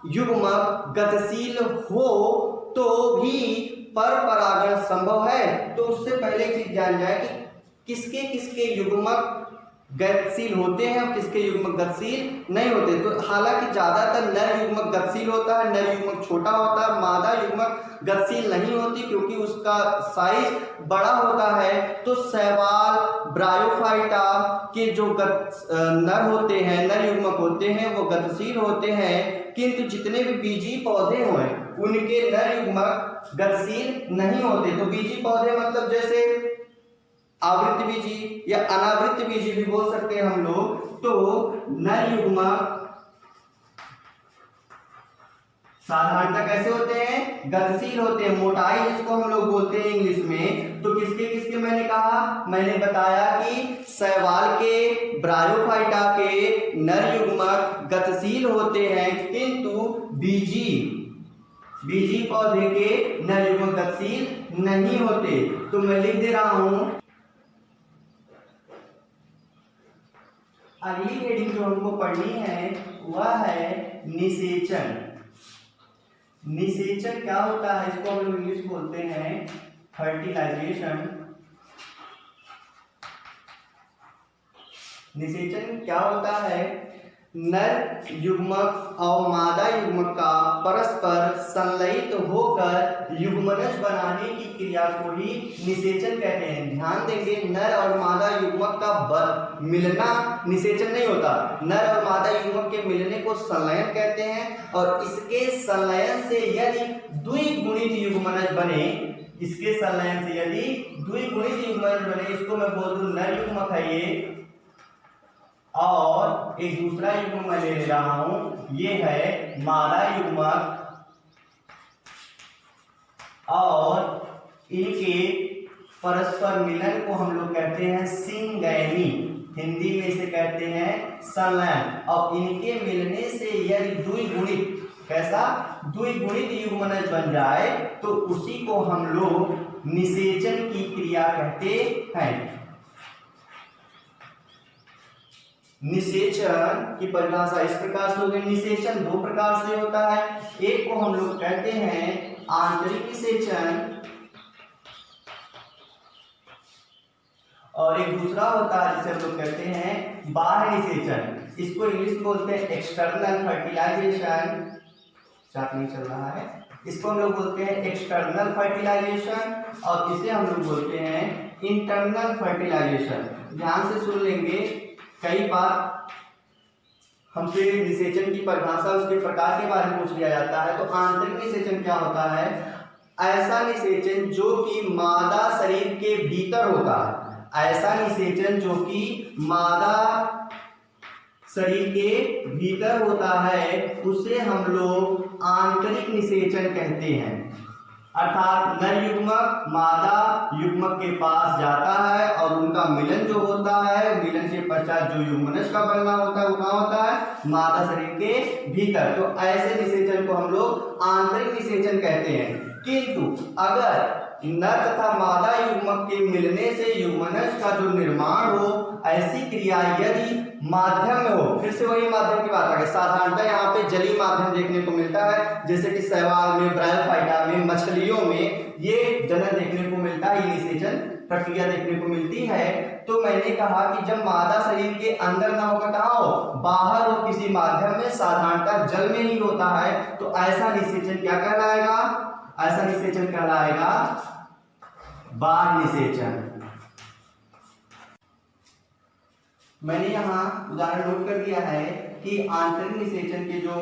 युग्मक गतिशील हो तो भी पर परागण संभव है? तो उससे पहले एक चीज जान जाए कि किसके किसके युग्मक गतिशील होते हैं और किसके युग्मक गतिशील नहीं होते। तो हालांकि ज्यादातर नर युग्मक गतिशील होता है, नर युग्मक छोटा होता है, मादा युग्मक गतिशील नहीं होती क्योंकि उसका साइज बड़ा होता है। तो शैवाल, ब्रायोफाइटा के जो नर होते हैं, नर युग्मक होते हैं, वो गतिशील होते हैं, किंतु जितने भी बीजी पौधे हों उनके नर युग्मक गतिशील नहीं होते। तो बीजी पौधे मतलब जैसे आवृत्त बीजी या अनावृत्त बीजी भी बोल सकते हैं हम लोग। तो नर युग्मक साधारणतः कैसे होते हैं? गतिशील होते हैं, मोटाई जिसको हम लोग बोलते हैं इंग्लिश में। तो किसके किसके मैंने कहा? मैंने बताया कि शैवाल के, ब्रायोफाइटा के नर युग्मक गतिशील होते हैं, किंतु बीजी पौधे के नर युग्मक गतिशील नहीं होते। तो मैं लिख दे रहा हूं, अगली हेडिंग जो हमको पढ़नी है वह है निषेचन। निषेचन क्या होता है? इसको हम लोग इंग्लिश बोलते हैं फर्टिलाइजेशन। निषेचन क्या होता है? नर युग्मक और मादा युग्मक का परस्पर संलयित होकर युग्मनज बनाने की क्रिया को ही निषेचन कहते हैं। ध्यान देंगे, नर और मादा युग्मक का मिलना निषेचन नहीं होता। नर और मादा युग्मक के मिलने को संलयन कहते हैं। और इसके संलयन से यदि द्विगुणित युग्मनज बने, इसके संलयन से यदि द्विगुणित युग्मनज बने, इसको मैं बोल दूं नर युग्मक है ये, और एक दूसरा युग्मक मैं ले रहा हूं, ये है मादा युग्मक, और इनके परस्पर मिलन को हम लोग कहते हैं सिंगैनी, हिंदी में इसे कहते हैं संलयन। और इनके मिलने से यदि द्विगुणित, कैसा? द्विगुणित युग्मनज बन जाए तो उसी को हम लोग निषेचन की क्रिया कहते हैं। निषेचन की परिभाषा इस प्रकार से होगी। निषेचन दो प्रकार से होता है, एक को हम लोग कहते हैं आंतरिक निषेचन और एक दूसरा होता है जिसे हम लोग कहते हैं बाह्य निषेचन। इसको इंग्लिश में बोलते हैं एक्सटर्नल फर्टिलाइजेशन। चार्ट नहीं चल रहा है। इसको हम लोग बोलते हैं एक्सटर्नल फर्टिलाइजेशन और इसे हम लोग बोलते हैं इंटरनल फर्टिलाइजेशन। ध्यान से सुन लेंगे, कई बार हमसे निषेचन की परिभाषा उसके प्रकार के बारे में पूछ लिया जाता है। तो आंतरिक निषेचन क्या होता है? ऐसा निषेचन जो कि मादा शरीर के भीतर होता है, ऐसा निषेचन जो कि मादा शरीर के भीतर होता है, उसे हम लोग आंतरिक निषेचन कहते हैं। अर्थात नर युग्मक मादा युग्मक के पास जाता है और उनका मिलन जो होता है, मिलन के पश्चात जो युग्मनज का बनना होता है वो कहाँ होता है? मादा शरीर के भीतर। तो ऐसे निषेचन को हम लोग आंतरिक निषेचन कहते हैं। किंतु अगर नर तथा मादा युग्मक के मिलने से युग्मनज का जो निर्माण हो, ऐसी क्रिया यदि माध्यम में हो, फिर से वही माध्यम की बात आ गई। साधारणतः यहाँ पे जलीय माध्यम देखने को मिलता है, जैसे कि शैवाल में, ब्रायोफाइटा में, मछलियों में ये जनन देखने को मिलता है, ये निषेचन प्रक्रिया देखने को मिलती है। तो मैंने कहा कि जब मादा शरीर के अंदर ना होगा, कहाँ हो? बाहर हो, किसी माध्यम में, साधारणतः जल में ही होता है, तो ऐसा निषेचन क्या कहलाएगा? ऐसा निषेचन कहलाएगा बाह्य निषेचन। मैंने यहाँ उदाहरण नोट कर दिया है कि आंतरिक निषेचन के जो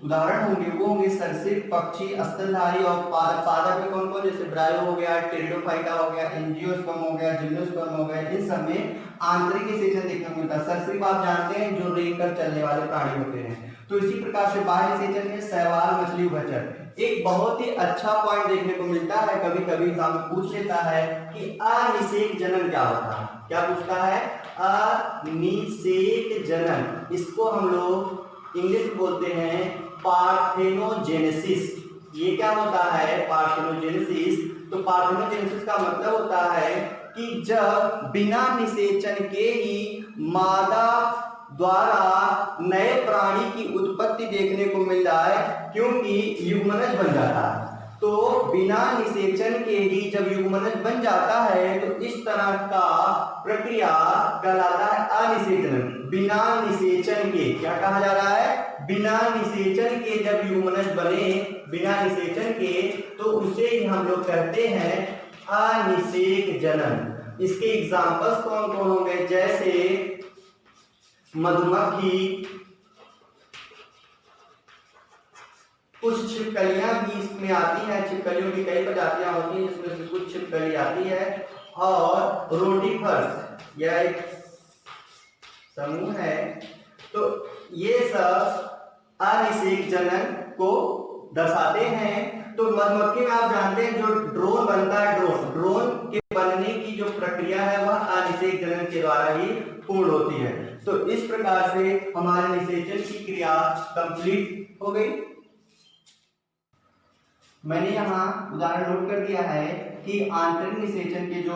उदाहरण होंगे वो होंगे सरीसृप, पक्षी, स्तनधारी और पादप में कौन कौन? जैसे ब्रायो हो गया, टेरिडोफाइटा हो गया, एंजियोस्पर्म हो गया, जिम्नोस्पर्म हो गया। इन सब में आंतरिक निषेचन देखने को मिलता है। सरीसृप आप जानते हैं जो रेंग कर चलने वाले प्राणी होते हैं। तो इसी प्रकार से बाह्य निषेचन में शैवाल, मछली, उभयचर। एक बहुत ही अच्छा पॉइंट देखने को मिलता है, कभी कभी एग्जाम में पूछ लेता है कि अनिषेक जनन क्या होता है? क्या पूछता है? अनिषेक जनन। इसको हम लोग इंग्लिश में बोलते हैं पार्थेनोजेनेसिस। ये क्या होता है? पार्थेनोजेनेसिस। तो पार्थेनोजेनेसिस का मतलब होता है कि जब बिना निषेचन के ही मादा द्वारा नए प्राणी की उत्पत्ति देखने को मिल जाए, क्योंकि युग्मनज बन जाता है। तो बिना निषेचन के ही जब युग्मनज बन जाता है तो इस तरह का प्रक्रिया कहलाता है अनिषेचन। बिना निषेचन के क्या कहा जा रहा है? बिना निषेचन के जब युग्मनज बने, बिना निषेचन के, तो उसे ही हम लोग कहते हैं अनिषेक जनन। इसके एग्जांपल्स कौन कौन होंगे? जैसे मधुमक्खी, कुछ छिपकलियां भी इसमें आती हैं। छिपकलियों की कई प्रजातियां होती हैं, जिसमें से कुछ छिपकली आती है। और रोटीफर्स यह एक समूह है। तो ये सब अनिषेक जनन को दर्शाते हैं। तो मधुमक्खी में आप जानते हैं जो ड्रोन बनता है, ड्रोन के बनने की जो प्रक्रिया है वह अनिषेक जनन के द्वारा ही पूर्ण होती है। तो इस प्रकार से हमारे निषेचन की क्रिया कंप्लीट हो गई। मैंने यहाँ उदाहरण नोट कर दिया है कि आंतरिक निषेचन के जो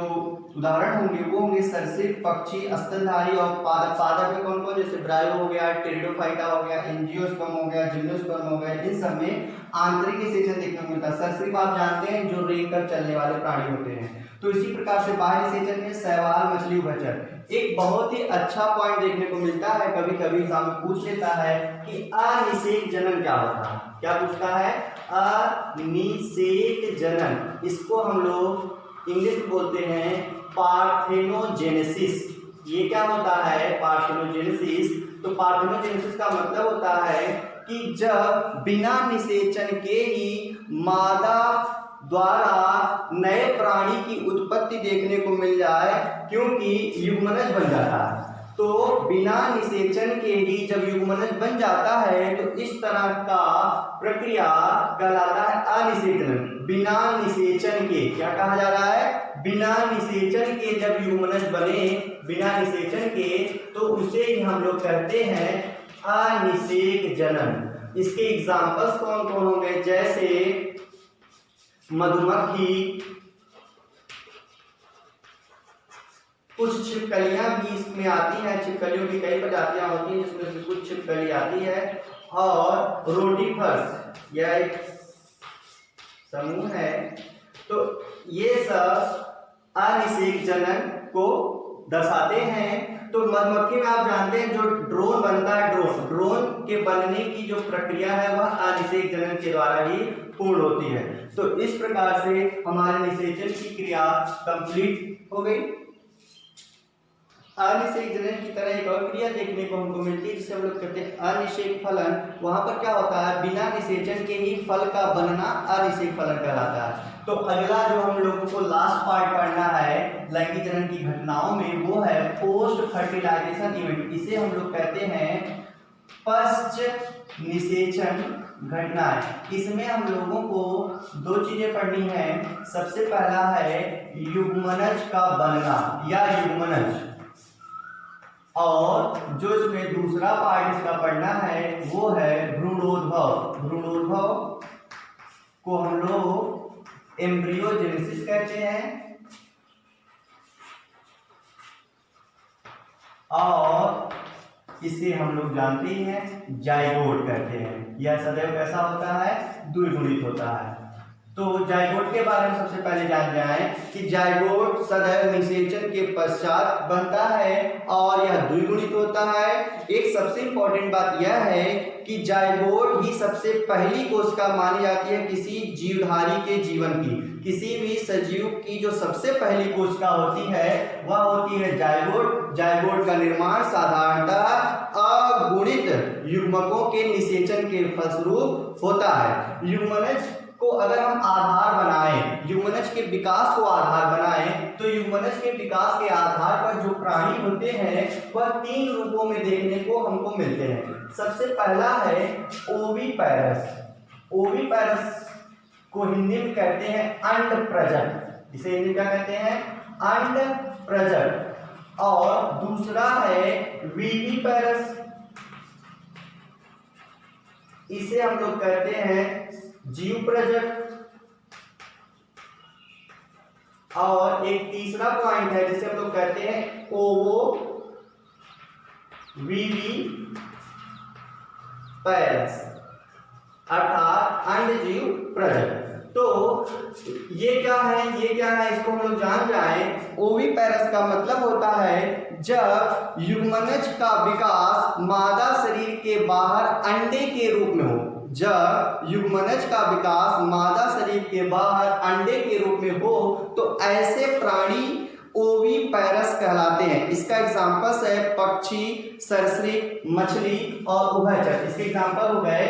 उदाहरण होंगे वो होंगे सरीसृप, पक्षी, स्तनधारी और पादप में कौन कौन? जैसे ब्रायो हो गया, टेरिडोफाइटा हो गया, एंजियोस्पर्म हो गया, जिम्नोस्पर्म हो गया। इन सब में आंतरिक निषेचन देखने को मिलता है। सरीसृप आप जानते हैं जो रेंग कर चलने वाले प्राणी होते हैं। तो इसी प्रकार से बाह्य निषेचन में शैवाल, मछली, उभयचर। एक बहुत ही अच्छा पॉइंट देखने को मिलता है, कभी कभी एग्जाम में पूछ लेता है कि अनिषेक जनन क्या होता है? क्या पूछता है? अनिषेक जनन। इसको हम लोग इंग्लिश में बोलते हैं पार्थेनोजेनेसिस। ये क्या होता है? पार्थेनोजेनेसिस। तो पार्थेनोजेनेसिस का मतलब होता है कि जब बिना निषेचन के ही मादा द्वारा नए प्राणी की उत्पत्ति देखने को मिल जाए, क्योंकि युग्मनज बन जाता है। तो बिना निषेचन के ही जब युग्मनज बन जाता है तो इस तरह का प्रक्रिया कहलाता है अनिषेक जनन। बिना निषेचन के क्या कहा जा रहा है? बिना निषेचन के जब युग्मनज बने, बिना निषेचन के, तो उसे ही हम लोग कहते हैं अनिषेक जनन। इसके एग्जांपल्स कौन कौन होंगे? जैसे मधुमक्खी, कुछ छिपकलियां भी इसमें आती हैं। छिपकलियों की कई प्रजातियां होती हैं, जिसमें से कुछ छिपकली आती है। और रोटीफर्स यह एक समूह है। तो ये सब अनिषेक जनन को दर्शाते हैं। तो मधुमक्खी में आप जानते हैं जो ड्रोन बनता है, ड्रोन के बनने की जो प्रक्रिया है वह अनिषेक जनन के द्वारा ही पूर्ण होती है। तो इस प्रकार से हमारे निषेचन की क्रिया कंप्लीट हो गई। अनिषेक जनन की तरह एक और क्रिया देखने को हमको मिलती है जिसे हम लोग कहते हैं अनिषेक फलन। वहां पर क्या होता है, बिना निषेचन के ही फल का बनना अनिषेक फलन कहलाता है। तो अगला जो हम लोगों को लास्ट पार्ट पढ़ना है लैंगिक जनन की घटनाओं में, वो है पोस्ट फर्टिलाइजेशन इवेंट। इसे हम लोग कहते हैं पश्च निषेचन घटनाएं। इसमें हम लोगों को दो चीजें पढ़नी है। सबसे पहला है युग्मनज का बनना या युग्मनज, और जो इसमें दूसरा पार्ट इसका पढ़ना है वो है भ्रूणोद्भव। भ्रूणोद्भव को हम लोग एम्ब्रियोजेनेसिस कहते हैं, और इसे हम लोग जानते ही हैं जाइगोट कहते हैं। यह सदैव कैसा होता है, द्विगुणित होता है। तो जाइगोट के बारे में सबसे पहले जान जाएं कि जाइगोट सदैव निषेचन के पश्चात बनता है और यह द्विगुणित होता है। एक सबसे इंपॉर्टेंट बात यह है कि जाइगोट ही सबसे पहली कोशिका मानी जाती है किसी जीवधारी के जीवन की। किसी भी सजीव की जो सबसे पहली कोशिका होती है वह होती है जाइगोट। जाइगोट का निर्माण साधारणतः अगुणित युग्मकों के निषेचन के फलस्वरूप होता है। युग्मनज को अगर हम आधार बनाएं, युग्मनज के विकास को आधार बनाएं, तो युग्मनज के विकास के आधार पर जो प्राणी होते हैं वह तीन रूपों में देखने को हमको मिलते हैं। सबसे पहला है ओविपैरस। ओविपैरस को हिंदी में कहते हैं अंडप्रजक। इसे हिंदी क्या कहते हैं, अंडप्रजक। और दूसरा है विविपैरस, इसे हम लोग कहते हैं जीव प्रजक। और एक तीसरा पॉइंट है जिसे हम लोग कहते हैं ओवो विविपैरस, अर्थात अंडजीव प्रजक। तो ये क्या है, इसको हम लोग जान जाएं। ओविपैरस का मतलब होता है जब युग्मनज का विकास मादा शरीर के बाहर अंडे के रूप में हो। जब युग्मनज का विकास मादा शरीर के बाहर अंडे के रूप में हो तो ऐसे प्राणी ओविपैरस कहलाते हैं। इसका एग्जांपल्स है पक्षी, सरीसृप, मछली और उभयचर। इसके एग्जांपल हो गए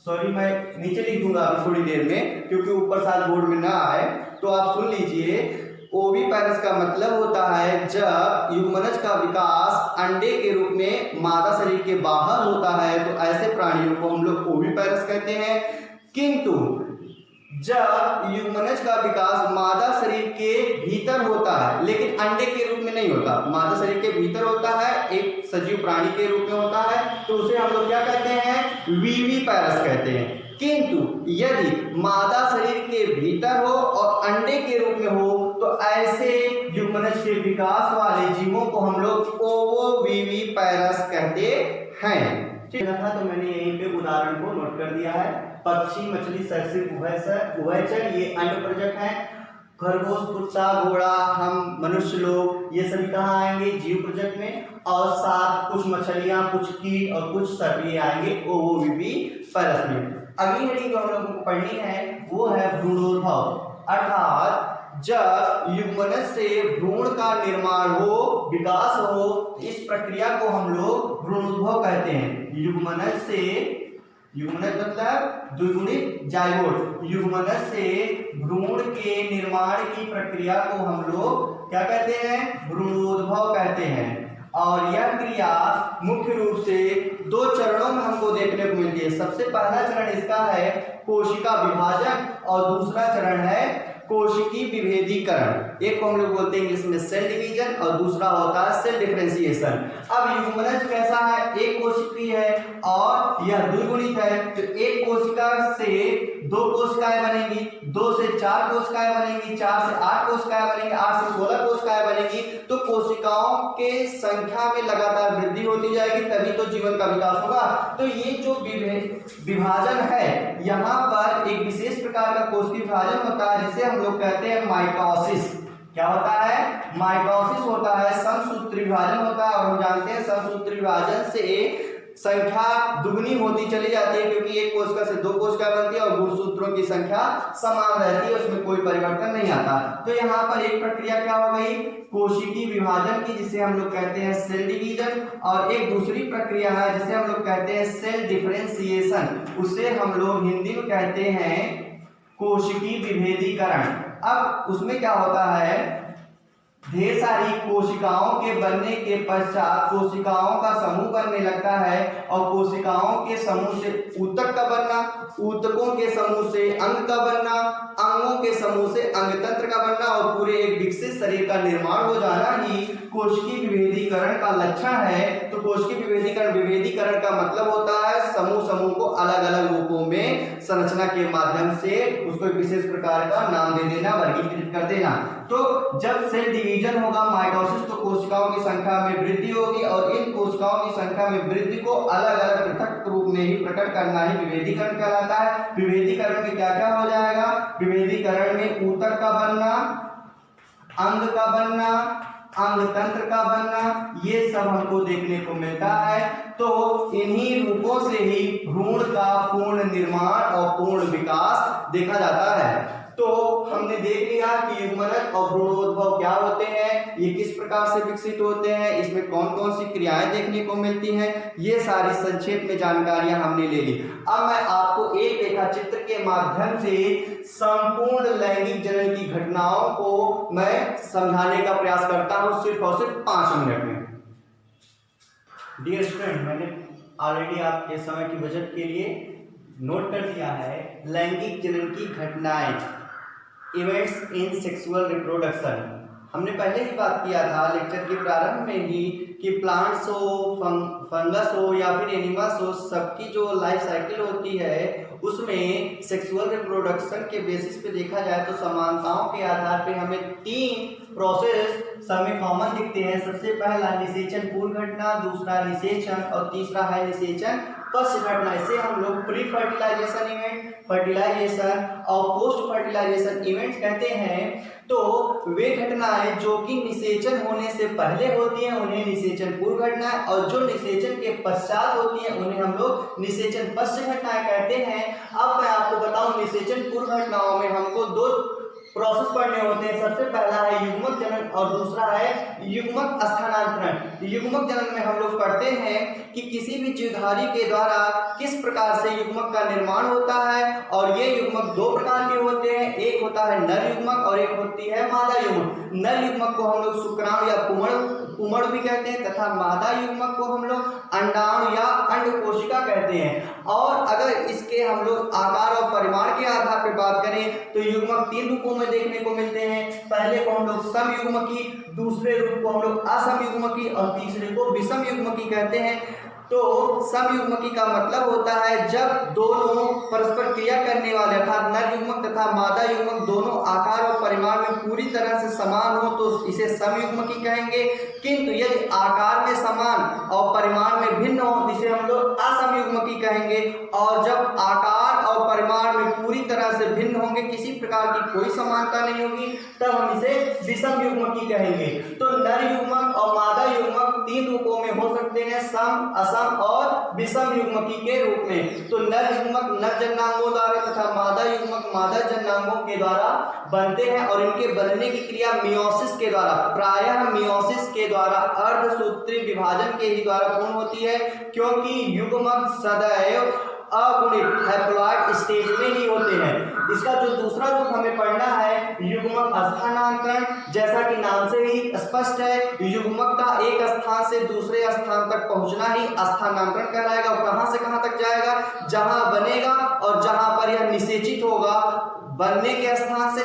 सॉरी मैं नीचे लिख दूंगा अभी थोड़ी देर में क्योंकि ऊपर साथ बोर्ड में ना आए, तो आप सुन लीजिए। ओविपैरस का मतलब होता है जब युग्मनज का विकास अंडे के रूप में मादा शरीर के बाहर होता है तो ऐसे प्राणियों को हम लोग ओविपैरस कहते हैं। किंतु जब युग्मनज का विकास मादा शरीर के भीतर होता है लेकिन अंडे के रूप में नहीं होता, मादा शरीर के भीतर होता है, एक सजीव प्राणी के रूप में होता है, तो उसे हम लोग क्या कहते हैं, विविपैरस कहते हैं। किंतु यदि मादा शरीर के भीतर हो और अंडे के रूप में हो तो ऐसे युग्मनज के विकास वाले जीवों को हम लोग ओवोविविपैरस कहते हैं। ठीक था, तो मैंने यहीं पे उदाहरण को नोट कर दिया है। पक्षी, मछली, सरीसृप, उभयचर ये अंडप्रजक हैं। खरगोश, कुत्ता, घोड़ा, हम मनुष्य लोग ये सभी कहाँ आएंगे, जीव प्रजक में। और साथ कुछ मछलियां, कुछ कीट और कुछ सर्पी आएंगे ओवोविविपैरस में। अगली हेडिंग जो हम लोगों को पढ़नी है वो है भ्रूणोद्भव, अर्थात जब युग्मनज से भ्रूण का निर्माण हो, विकास हो, इस प्रक्रिया को हम लोग भ्रूणोद्भव कहते हैं। युग्मनज से, युग्मनज मतलब द्विगुणित जाइगोट, युग्मनज से भ्रूण के निर्माण की प्रक्रिया को हम लोग क्या कहते हैं, भ्रूणोद्भव कहते हैं। और यह क्रिया मुख्य रूप से दो चरणों में हमको देखने को मिलती है। सबसे पहला चरण इसका है कोशिका विभाजन और दूसरा चरण है कोशिकी विभेदीकरण। एक को हम लोग बोलते हैं इंग्लिश में सेल डिवीजन और दूसरा होता है सेल डिफरेंशिएशन। अब युग्मनज कैसा है, एक कोशिकीय है और यह द्विगुणित है, तो एक कोशिका से दो कोशिकाएं बनेंगी, 2 से 4 कोशिकाएं बनेंगी, 4 से 8 कोशिकाएं बनेंगी, 8 से 16 कोशिकाएं बनेंगी। तो कोशिकाओं के संख्या में लगातार वृद्धि होती जाएगी, तभी तो जीवन का विकास होगा। तो ये जो विभाजन है, यहाँ पर एक विशेष प्रकार का कोशिकीय विभाजन होता है जिसे हम लोग कहते हैं माइटोसिस। क्या होता है, माइटोसिस होता है, समसूत्री विभाजन होता है। और हम जानते हैं समसूत्री विभाजन से संख्या दुगनी होती चली जाती है, क्योंकि एक कोशिका से दो कोशिका बनती है और गुणसूत्रों की संख्या समान रहती है, उसमें कोई परिवर्तन नहीं आता। तो यहाँ पर एक प्रक्रिया क्या हो गई, कोशिकीय विभाजन की, जिसे हम लोग कहते हैं सेल डिवीजन, और एक दूसरी प्रक्रिया है जिसे हम लोग कहते हैं सेल डिफरेंशिएशन, उसे हम लोग हिंदी में कहते हैं कोशिकीय विभेदीकरण। अब उसमें क्या होता है, ढेर सारी कोशिकाओं के बनने के पश्चात कोशिकाओं का समूह बनने लगता है, और कोशिकाओं के समूह से ऊतक का बनना, ऊतकों के समूह से अंग का बनना, अंगों के समूह से अंगतंत्र का बनना, और पूरे एक विकसित शरीर का निर्माण हो जाना ही कोशिकीय विभेदीकरण का लक्षण है। तो कोशिकीय विभेदीकरण का मतलब होता है समूह को अलग अलग रूपों में संरचना के माध्यम से उसको एक विशेष प्रकार का नाम दे देना, वर्गीकृत कर देना। तो जब सेल डिवीजन होगा, माइटोसिस, तो कोशिकाओं की संख्या में वृद्धि होगी, और इन कोशिकाओं की संख्या में वृद्धि को अलग अलग पृथक रूप में ही प्रकट करना ही विभेदीकरण कहलाता है। विभेदीकरण में क्या क्या हो जाएगा, विभेदीकरण में ऊतक का बनना, अंग का बनना, अंगतंत्र का बनना, ये सब हमको देखने को मिलता है। तो इन्हीं रूपों से ही भ्रूण का पूर्ण निर्माण और पूर्ण विकास देखा जाता है। तो हमने देख लिया कि युग्मनज और भ्रूणोद्भव क्या होते हैं, ये किस प्रकार से विकसित होते हैं, इसमें कौन कौन सी क्रियाएं देखने को मिलती हैं, ये सारी संक्षेप में जानकारियां हमने ले ली। अब मैं आपको एक रेखा चित्र के माध्यम से संपूर्ण लैंगिक जनन की घटनाओं को मैं समझाने का प्रयास करता हूं, सिर्फ और सिर्फ 5 मिनट में। डियर स्टूडेंट, मैंने ऑलरेडी आपके समय की बचत के लिए नोट कर दिया है लैंगिक जनन की घटनाएं, इवेंट्स इन सेक्सुअल रिप्रोडक्शन। हमने पहले ही बात किया था लेक्चर के प्रारंभ में ही कि प्लांट्स हो, फंगस हो या फिर एनिमल्स हो, सबकी जो लाइफ साइकिल होती है उसमें सेक्सुअल रिप्रोडक्शन के बेसिस पे देखा जाए तो समानताओं के आधार पे हमें 3 प्रोसेस सब में कॉमन दिखते हैं। सबसे पहला निषेचन पूर्व घटना, दूसरा निषेचन, और तीसरा है निषेचन पश्च घटना। इसे हम लोग प्री फर्टिलाइजेशन इवेंट, फर्टिलाइजेशन और पोस्ट फर्टिलाइजेशन इवेंट्स कहते हैं। तो वे घटनाएं जो कि निषेचन होने से पहले होती हैं उन्हें निषेचन पूर्व घटनाएं, और जो निषेचन के पश्चात होती हैं उन्हें हम लोग निषेचन पश्च घटनाएं कहते हैं। अब मैं आपको बताऊं, निषेचन पूर्व घटनाओं में हमको 2 प्रोसेस पढ़ने होते हैं। सबसे पहला है युग्मक जनन और दूसरा है युग्मक स्थानांतरण। युग्मक जनन में हम लोग पढ़ते हैं कि किसी भी जीवधारी के द्वारा किस प्रकार से युग्मक का निर्माण होता है, और ये युग्मक 2 प्रकार के होते हैं, एक होता है नर युग्मक और एक होती है मादा युग्मक। नर युग्मक को हम लोग शुक्राणु या पुमड़ भी कहते हैं, तथा मादा युग्मक को हम लोग अंडाणु या अंड कोशिका कहते हैं। और अगर इसके हम लोग आकार और परिमाण के आधार पर बात करें तो युग्मक 3 रूपों में देखने को मिलते हैं। पहले को हम लोग समयुग्मकी, दूसरे रूप को हम लोग असमयुग्मकी और तीसरे को विषमयुग्मकी कहते हैं। तो समयुग्मकी का मतलब होता है जब दोनों परस्पर क्रिया करने वाले अर्थात नर युग्मक तथा मादा युग्मक दोनों आकार और परिमाण में पूरी तरह से समान हो तो इसे समयुग्मकी कहेंगे। किंतु यदि आकार में समान और परिमाण में भिन्न हो इसे हम लोग असमयुग्मकी कहेंगे। और जब आकार और परिमाण में पूरी तरह से भिन्न होंगे, किसी प्रकार की कोई समानता नहीं होगी, तब हम इसे विषमयुग्मकी कहेंगे। तो नर युग्मक और मादा युग्मक 3 रूपों में हो सकते हैं, सम, असम और विषम युग्मकी के रूप में। तो नर युग्मक नर जननांगों द्वारा तथा मादा युग्मक मादा जननांगों के द्वारा बनते हैं, और इनके बनने की क्रिया मियोसिस के द्वारा, प्रायः मियोसिस के द्वारा अर्धसूत्री विभाजन के ही द्वारा पूर्ण होती है, क्योंकि युग्मक सदैव अगुणित हैप्लॉइड स्टेज में ही होते हैं। इसका जो दूसरा रूप हमें पढ़ना है युग्मक स्थानांतरण, जैसा कि नाम से ही स्पष्ट है, युग्मक का एक स्थान से दूसरे स्थान तक पहुंचना ही स्थानांतरण कहलाएगा। और कहां से कहां तक जाएगा, जहां बनेगा और जहां पर यह निषेचित होगा, बनने के स्थान से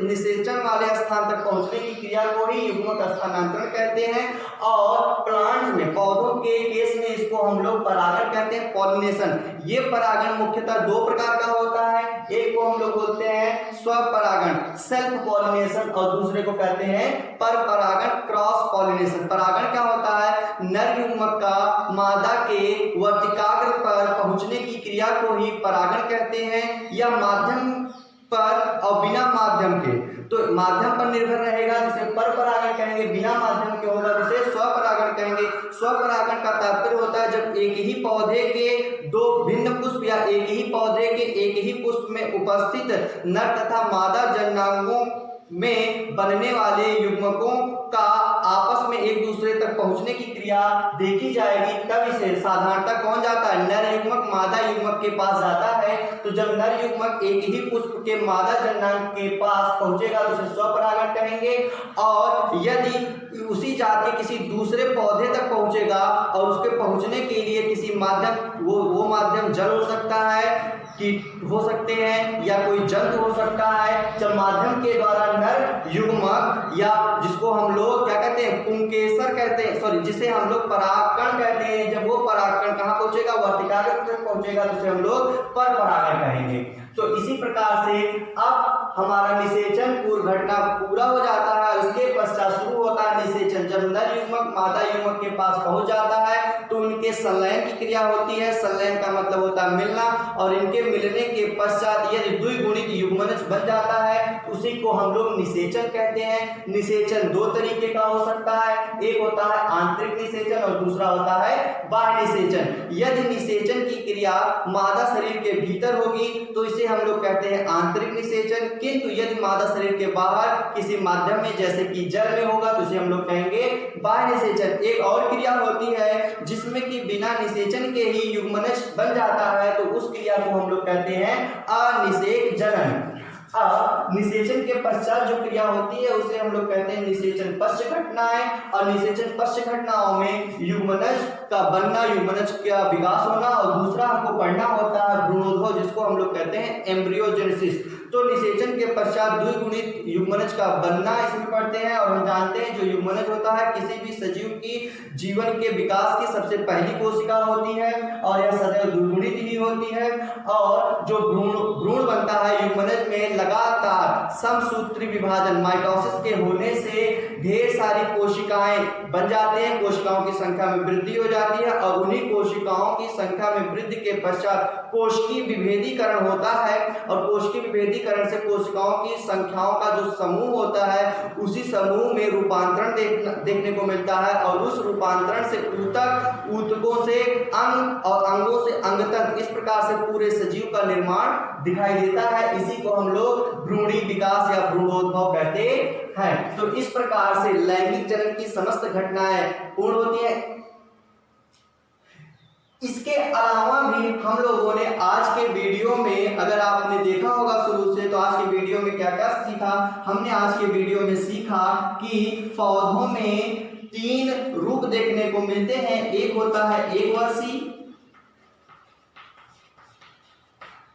निषेचन वाले स्थान तक पहुंचने की क्रिया को ही युग्मक स्थानांतरण कहते हैं। और प्लांट में, पौधों के केस में इसको हम लोग परागण कहते हैं, पॉलिनेशन। ये परागण मुख्यतः 2 प्रकार का होता है, एक को हम लोग बोलते हैं स्वपरागण सेल्फ पॉलिनेशन, और दूसरे को कहते हैं पर परागण क्रॉस पॉलिनेशन। परागण क्या होता है, नर युग्मक का मादा के वर्तिकाग्र पर पहुंचने की क्रिया को ही परागण कहते हैं। यह माध्यम पर और बिना माध्यम के। तो माध्यम पर निर्भर रहेगा जिसे पर परागण कहेंगे, बिना माध्यम के होगा जिसे स्वपरागण कहेंगे। स्वपरागण का तात्पर्य होता है जब एक ही पौधे के दो भिन्न पुष्प या एक ही पौधे के एक ही पुष्प में उपस्थित नर तथा मादा जननांगों में बनने वाले युग्मकों का आपस में एक दूसरे तक पहुंचने की क्रिया देखी जाएगी, तब इसे साधारणतः कौन जाता है, नर युग्मक मादा युग्मक के पास जाता है। तो जब नर युग्मक एक ही पुष्प के मादा जननांग के पास पहुंचेगा तो उसे स्वपरागण कहेंगे। और यदि उसी जात के किसी दूसरे पौधे तक पहुंचेगा और उसके पहुंचने के लिए किसी माध्यम वो माध्यम जल हो सकता है, कीट हो सकते हैं या कोई जंतु हो सकता है, जब माध्यम के द्वारा नर युग्मक या जिसको हम लोग क्या कहते हैं, पुंकेसर कहते हैं, सॉरी जिसे हम लोग परागकण कहते हैं, जब वो परागकण कहाँ पहुंचेगा, वर्तिकाग्र तक पहुंचेगा तो उसे हम लोग पर परागण कहेंगे। तो इसी प्रकार से अब हमारा निषेचन पूर्व घटना पूरा हो जाता है। उसके पश्चात शुरू होता है निषेचन। जब नर युग्मक मादा युग्मक के पास पहुंच जाता है तो उनके संलयन की क्रिया होती है। संलयन का मतलब होता है मिलना, और इनके मिलने के पश्चात यदि द्विगुणित युग्मनज बन जाता है उसी को हम लोग निषेचन कहते हैं। निषेचन दो तरीके का हो सकता है, एक होता है आंतरिक निषेचन और दूसरा होता है बाह्य निषेचन। यदि निषेचन की क्रिया मादा शरीर के भीतर होगी तो इसे हम लोग कहते हैं आंतरिक निषेचन, किंतु यदि मादा शरीर के बाहर किसी माध्यम में जैसे कि जल में होगा तो इसे हम लोग कहेंगे बाह्य निषेचन। एक और क्रिया होती है जिसमें कि बिना निषेचन के ही युग्मनज बन जाता है तो उस क्रिया को हम लोग कहते हैं अनिषेक जनन। निषेचन के पश्चात जो क्रिया होती है उसे हम लोग कहते हैं निषेचन पश्च घटनाएं। और निषेचन पश्च घटनाओं में युग्मनज का बनना, युग्मनज का विकास होना, और दूसरा हमको पढ़ना होता है भ्रूणोद्भव जिसको हम लोग कहते हैं एम्ब्रियोजेनेसिस। तो निषेचन के पश्चात द्विगुणित युग्मनज का बनना इसमें पढ़ते हैं। और हम जानते हैं जो युग्मनज होता है किसी भी सजीव की जीवन के विकास की सबसे पहली कोशिका होती है और यह सदैव द्विगुणित ही होती है। और जो भ्रूण बनता है युग्मनज में लगातार समसूत्री विभाजन माइटोसिस के होने से ढेर सारी कोशिकाएं बन जाते हैं, कोशिकाओं की संख्या में वृद्धि हो जाती है और उन्हीं कोशिकाओं की संख्या में वृद्धि के पश्चात कोशिकीय विभेदीकरण होता है। और कोशिकीय विभेदीकरण से कोशिकाओं की संख्याओं का जो समूह होता है उसी समूह में रूपांतरण देखने को मिलता है। और उस रूपांतरण से ऊतक, ऊतकों से अंग और अंगों से अंग तक, इस प्रकार से पूरे सजीव का निर्माण दिखाई देता है। इसी को हम लोग भ्रूणी विकास या भ्रूणोद्भव कहते हैं। तो इस प्रकार से लैंगिक जनन की समस्त घटनाएं पूर्ण होती हैं। इसके अलावा भी हम लोगों ने आज के वीडियो में, अगर आपने देखा होगा शुरू से, तो आज के वीडियो में क्या क्या सीखा। हमने आज के वीडियो में सीखा कि पौधों में 3 रूप देखने को मिलते हैं। एक होता है एक वर्षीय,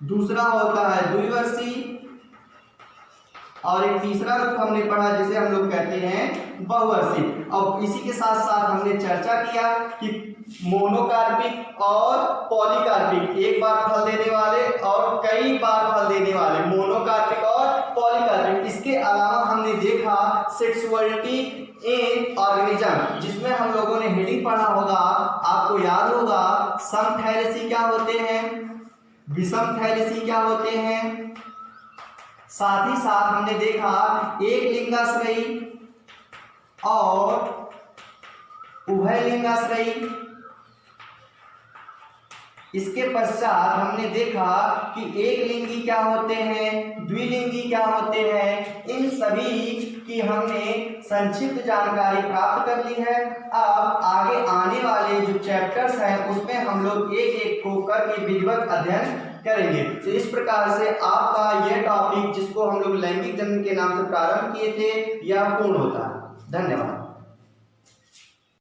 दूसरा होता है द्विवर्षीय, और एक तीसरा रूप हमने पढ़ा जिसे हम लोग कहते हैं बहुवर्षीय। और इसी के साथ साथ हमने चर्चा किया कि मोनोकार्पिक और पॉलीकार्पिक, एक बार फल देने वाले और कई बार फल देने वाले, मोनोकार्पिक और पॉलीकार्पिक। इसके अलावा हमने देखा सेक्सुअलिटी इन ऑर्गेनिज्म, जिसमें हम लोगों ने हेडिंग पढ़ा होगा, आपको याद होगा समथैलेसी क्या होते हैं, विषम थैलेसी क्या होते हैं। साथ ही साथ हमने देखा एक लिंगाश्रयी और उभय लिंगाश्रयी। इसके पश्चात हमने देखा कि एक लिंगी क्या होते हैं, द्विलिंगी क्या होते हैं। इन सभी की हमने संक्षिप्त जानकारी प्राप्त कर ली है। अब आगे आने वाले जो चैप्टर्स हैं उसमें हम लोग एक एक को करके विधिवत अध्ययन करेंगे। तो इस प्रकार से आपका यह टॉपिक जिसको हम लोग लैंगिक जनन के नाम से प्रारंभ किए थे यह पूर्ण होता है। धन्यवाद।